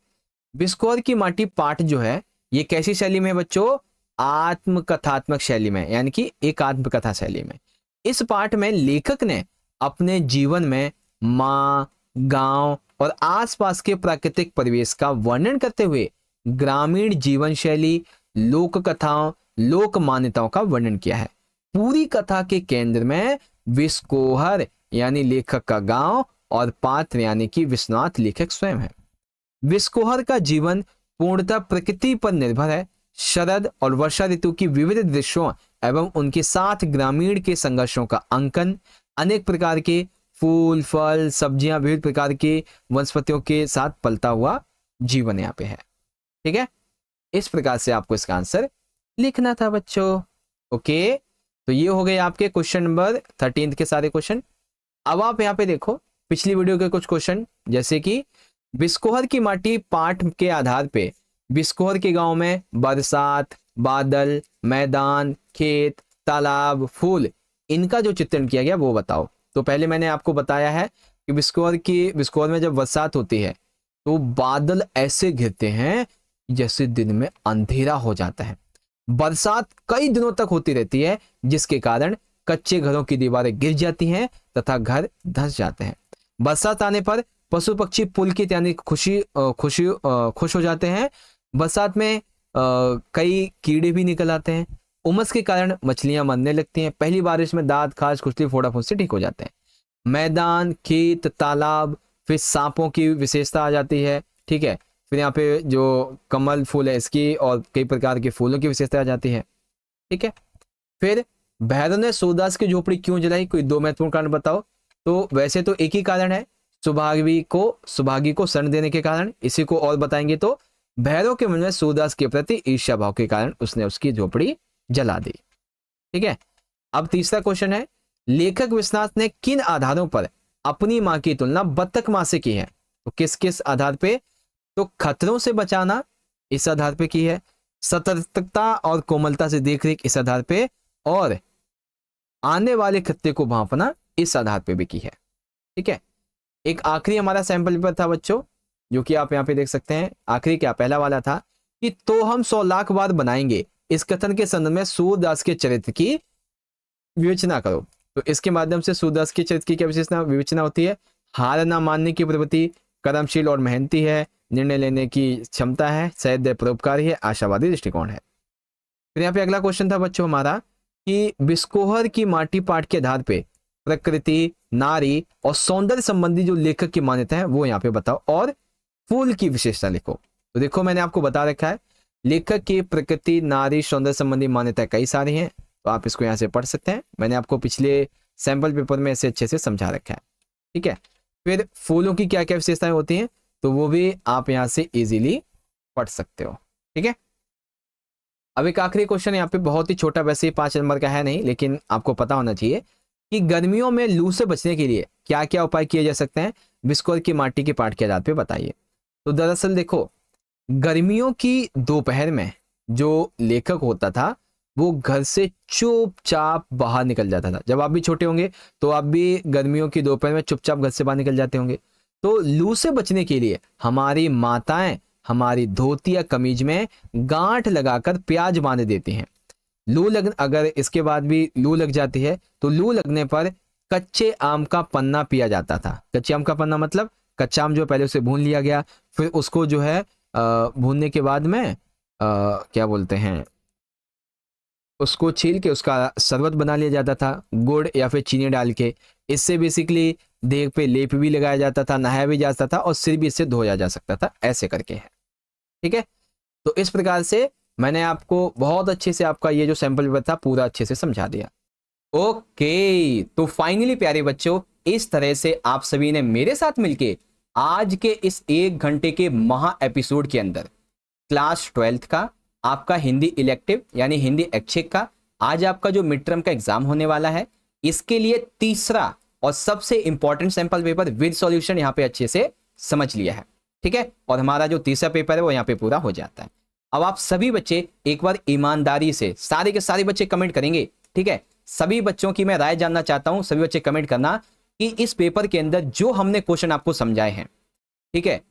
बिस्कोहर की माटी पाठ जो है ये कैसी शैली में है बच्चों? आत्मकथात्मक शैली में, यानी कि एक आत्मकथा शैली में। इस पाठ में लेखक ने अपने जीवन में माँ, गांव और आसपास के प्राकृतिक परिवेश का वर्णन करते हुए ग्रामीण जीवन शैली, लोक कथाओं, लोक मान्यताओं का वर्णन किया है। पूरी कथा के केंद्र में बिस्कोहर यानी लेखक का गांव और पात्र यानी कि विश्वनाथ लेखक स्वयं है। बिस्कोहर का जीवन पूर्णतः प्रकृति पर निर्भर है। शरद और वर्षा ऋतु की विविध दृश्यों एवं उनके साथ ग्रामीण के संघर्षों का अंकन, अनेक प्रकार के फूल, फल, सब्जियां, विविध प्रकार के वनस्पतियों के साथ पलता हुआ जीवन यहाँ पे है। ठीक है। इस प्रकार से आपको इसका आंसर लिखना था बच्चों। ओके, तो ये हो गए आपके क्वेश्चन नंबर 13 के सारे क्वेश्चन। अब आप यहाँ पे देखो पिछली वीडियो के कुछ क्वेश्चन, जैसे कि बिस्कोहर की माटी पाठ के आधार पे बिस्कोहर के गांव में बरसात, बादल, मैदान, खेत, तालाब, फूल, इनका जो चित्रण किया गया वो बताओ। तो पहले मैंने आपको बताया है कि बिस्कोहर में जब बरसात होती है तो बादल ऐसे घिरते हैं जैसे दिन में अंधेरा हो जाता है। बरसात कई दिनों तक होती रहती है जिसके कारण कच्चे घरों की दीवारें गिर जाती हैं तथा घर धंस जाते हैं। बरसात आने पर पशु पक्षी पुलकित यानी खुश हो जाते हैं। बरसात में कई कीड़े भी निकल आते हैं। उमस के कारण मछलियां मरने लगती हैं। पहली बारिश में दांत, खाज, खुजली, फोड़ा फुंसी ठीक हो जाते हैं। मैदान, खेत, तालाब, फिर सांपों की विशेषता आ जाती है। ठीक है। फिर यहाँ पे जो कमल फूल है इसकी और कई प्रकार के फूलों की विशेषता आ जाती है। ठीक है। फिर भैरव ने सूरदास की झोपड़ी क्यों जलाई? कोई दो महत्वपूर्ण कारण बताओ। तो वैसे तो एक ही कारण है, सुभागी को शरण देने के कारण। इसी को और बताएंगे तो भैरव के मन में सूरदास के प्रति ईर्ष्या भाव के कारण उसने उसकी झोपड़ी जला दी। ठीक है। अब तीसरा क्वेश्चन है, लेखक विश्वनाथ ने किन आधारों पर अपनी मां की तुलना बत्तख मां से की है? तो किस किस आधार पे? तो खतरों से बचाना इस आधार पे की है, सतर्कता और कोमलता से देखरेख इस आधार पे, और आने वाले खतरे को भांपना इस आधार पे भी की है। ठीक है। एक आखिरी हमारा सैंपल पेपर था बच्चों, जो कि आप यहाँ पे देख सकते हैं। आखिरी क्या, पहला वाला था कि तो हम 100 लाख बार बनाएंगे। इस कथन के संदर्भ में सूरदास के चरित्र की विवेचना करो। तो इसके माध्यम से सूरदास के चरित्र की क्या विवेचना होती है? हार ना मानने की प्रवृत्ति, कर्मशील और मेहनती है, निर्णय लेने की क्षमता है, सदैव परोपकारी है, आशावादी दृष्टिकोण है। फिर यहाँ पे अगला क्वेश्चन था बच्चों हमारा कि बिस्कोहर की माटी पाठ के आधार पे प्रकृति, नारी और सौंदर्य संबंधी जो लेखक की मान्यता है वो यहाँ पे बताओ, और फूल की विशेषता लिखो। तो देखो मैंने आपको बता रखा है लेखक की प्रकृति, नारी, सौंदर्य संबंधी मान्यताएं कई सारी हैं, तो आप इसको यहाँ से पढ़ सकते हैं। मैंने आपको पिछले सैंपल पेपर में इसे अच्छे से समझा रखा है। ठीक है। फिर फूलों की क्या क्या विशेषताएं होती हैं तो वो भी आप यहाँ से इजीली पढ़ सकते हो। ठीक है। अब एक आखिरी क्वेश्चन यहाँ पे, बहुत ही छोटा, वैसे ही 5 नंबर का है नहीं, लेकिन आपको पता होना चाहिए कि गर्मियों में लू से बचने के लिए क्या क्या उपाय किए जा सकते हैं, बिस्कुट की माटी के पाठ के आधार पे बताइए। तो दरअसल देखो, गर्मियों की दोपहर में जो लेखक होता था वो घर से चुपचाप बाहर निकल जाता था। जब आप भी छोटे होंगे तो आप भी गर्मियों की दोपहर में चुपचाप घर से बाहर निकल जाते होंगे। तो लू से बचने के लिए हमारी माताएं हमारी धोती या कमीज में गांठ लगाकर प्याज बांध देती हैं। लू लग अगर इसके बाद भी लू लग जाती है तो लू लगने पर कच्चे आम का पन्ना पिया जाता था। कच्चे आम का पन्ना मतलब कच्चा आम जो पहले उसे भून लिया गया, फिर उसको जो है भूनने के बाद में क्या बोलते हैं, उसको छील के उसका शरबत बना लिया जाता था गुड़ या फिर चीनी डाल के। इससे बेसिकली देह पे लेप भी लगाया जाता था, नहाया भी जाता था और सिर भी इससे धोया जा सकता था, ऐसे करके है। ठीक है, तो इस प्रकार से मैंने आपको बहुत अच्छे से आपका ये जो सैंपल पेपर था पूरा अच्छे से समझा दिया। ओके, तो फाइनली प्यारे बच्चों, इस तरह से आप सभी ने मेरे साथ मिलके आज के इस 1 घंटे के महा एपिसोड के अंदर क्लास 12th का आपका हिंदी इलेक्टिव यानी हिंदी ऐच्छिक का आज आपका जो मिड टर्म का एग्जाम होने वाला है, इसके लिए तीसरा और सबसे important sample paper with solution यहां पे अच्छे से समझ लिया है। ठीक है, और हमारा जो तीसरा पेपर है वो यहाँ पे पूरा हो जाता है। अब आप सभी बच्चे एक बार ईमानदारी से, सारे के सारे बच्चे कमेंट करेंगे। ठीक है, सभी बच्चों की मैं राय जानना चाहता हूं, सभी बच्चे कमेंट करना कि इस पेपर के अंदर जो हमने क्वेश्चन आपको समझाए हैं, ठीक है,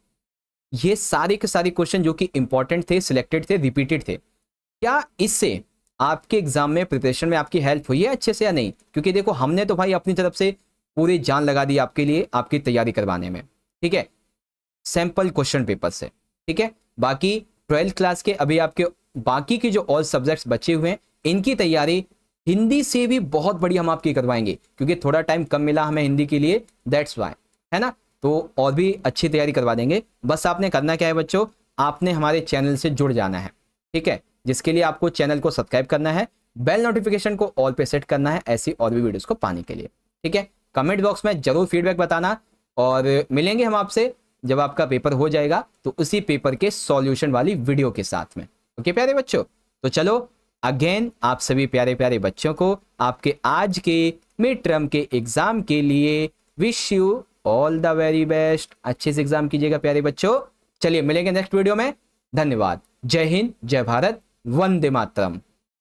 ये सारे के सारे क्वेश्चन जो कि इंपॉर्टेंट थे, सिलेक्टेड थे, रिपीटेड थे, क्या इससे आपके एग्जाम में प्रिपरेशन में आपकी हेल्प हुई है अच्छे से या नहीं? क्योंकि देखो हमने तो भाई अपनी तरफ से पूरी जान लगा दी आपके लिए, आपकी तैयारी करवाने में। ठीक है, सैंपल क्वेश्चन पेपर से। ठीक है, बाकी 12th क्लास के अभी आपके बाकी के जो ऑल सब्जेक्ट्स बचे हुए हैं इनकी तैयारी हिंदी से भी बहुत बड़ी हम आपकी करवाएंगे, क्योंकि थोड़ा टाइम कम मिला हमें हिंदी के लिए, दैट्स वाई, है ना। तो और भी अच्छी तैयारी करवा देंगे। बस आपने करना क्या है बच्चों, आपने हमारे चैनल से जुड़ जाना है। ठीक है, जिसके लिए आपको चैनल को सब्सक्राइब करना है, बेल नोटिफिकेशन को ऑल पे सेट करना है ऐसी और भी वीडियोस को पाने के लिए। ठीक है, कमेंट बॉक्स में जरूर फीडबैक बताना और मिलेंगे हम आपसे जब आपका पेपर हो जाएगा तो उसी पेपर के सॉल्यूशन वाली वीडियो के साथ में। ओके प्यारे बच्चों, तो चलो अगेन आप सभी प्यारे प्यारे बच्चों को आपके आज के मिड टर्म के एग्जाम के लिए wish you all the very best. अच्छे से एग्जाम कीजिएगा प्यारे बच्चों। चलिए मिलेंगे नेक्स्ट वीडियो में। धन्यवाद। जय हिंद, जय भारत, वंदे मातरम।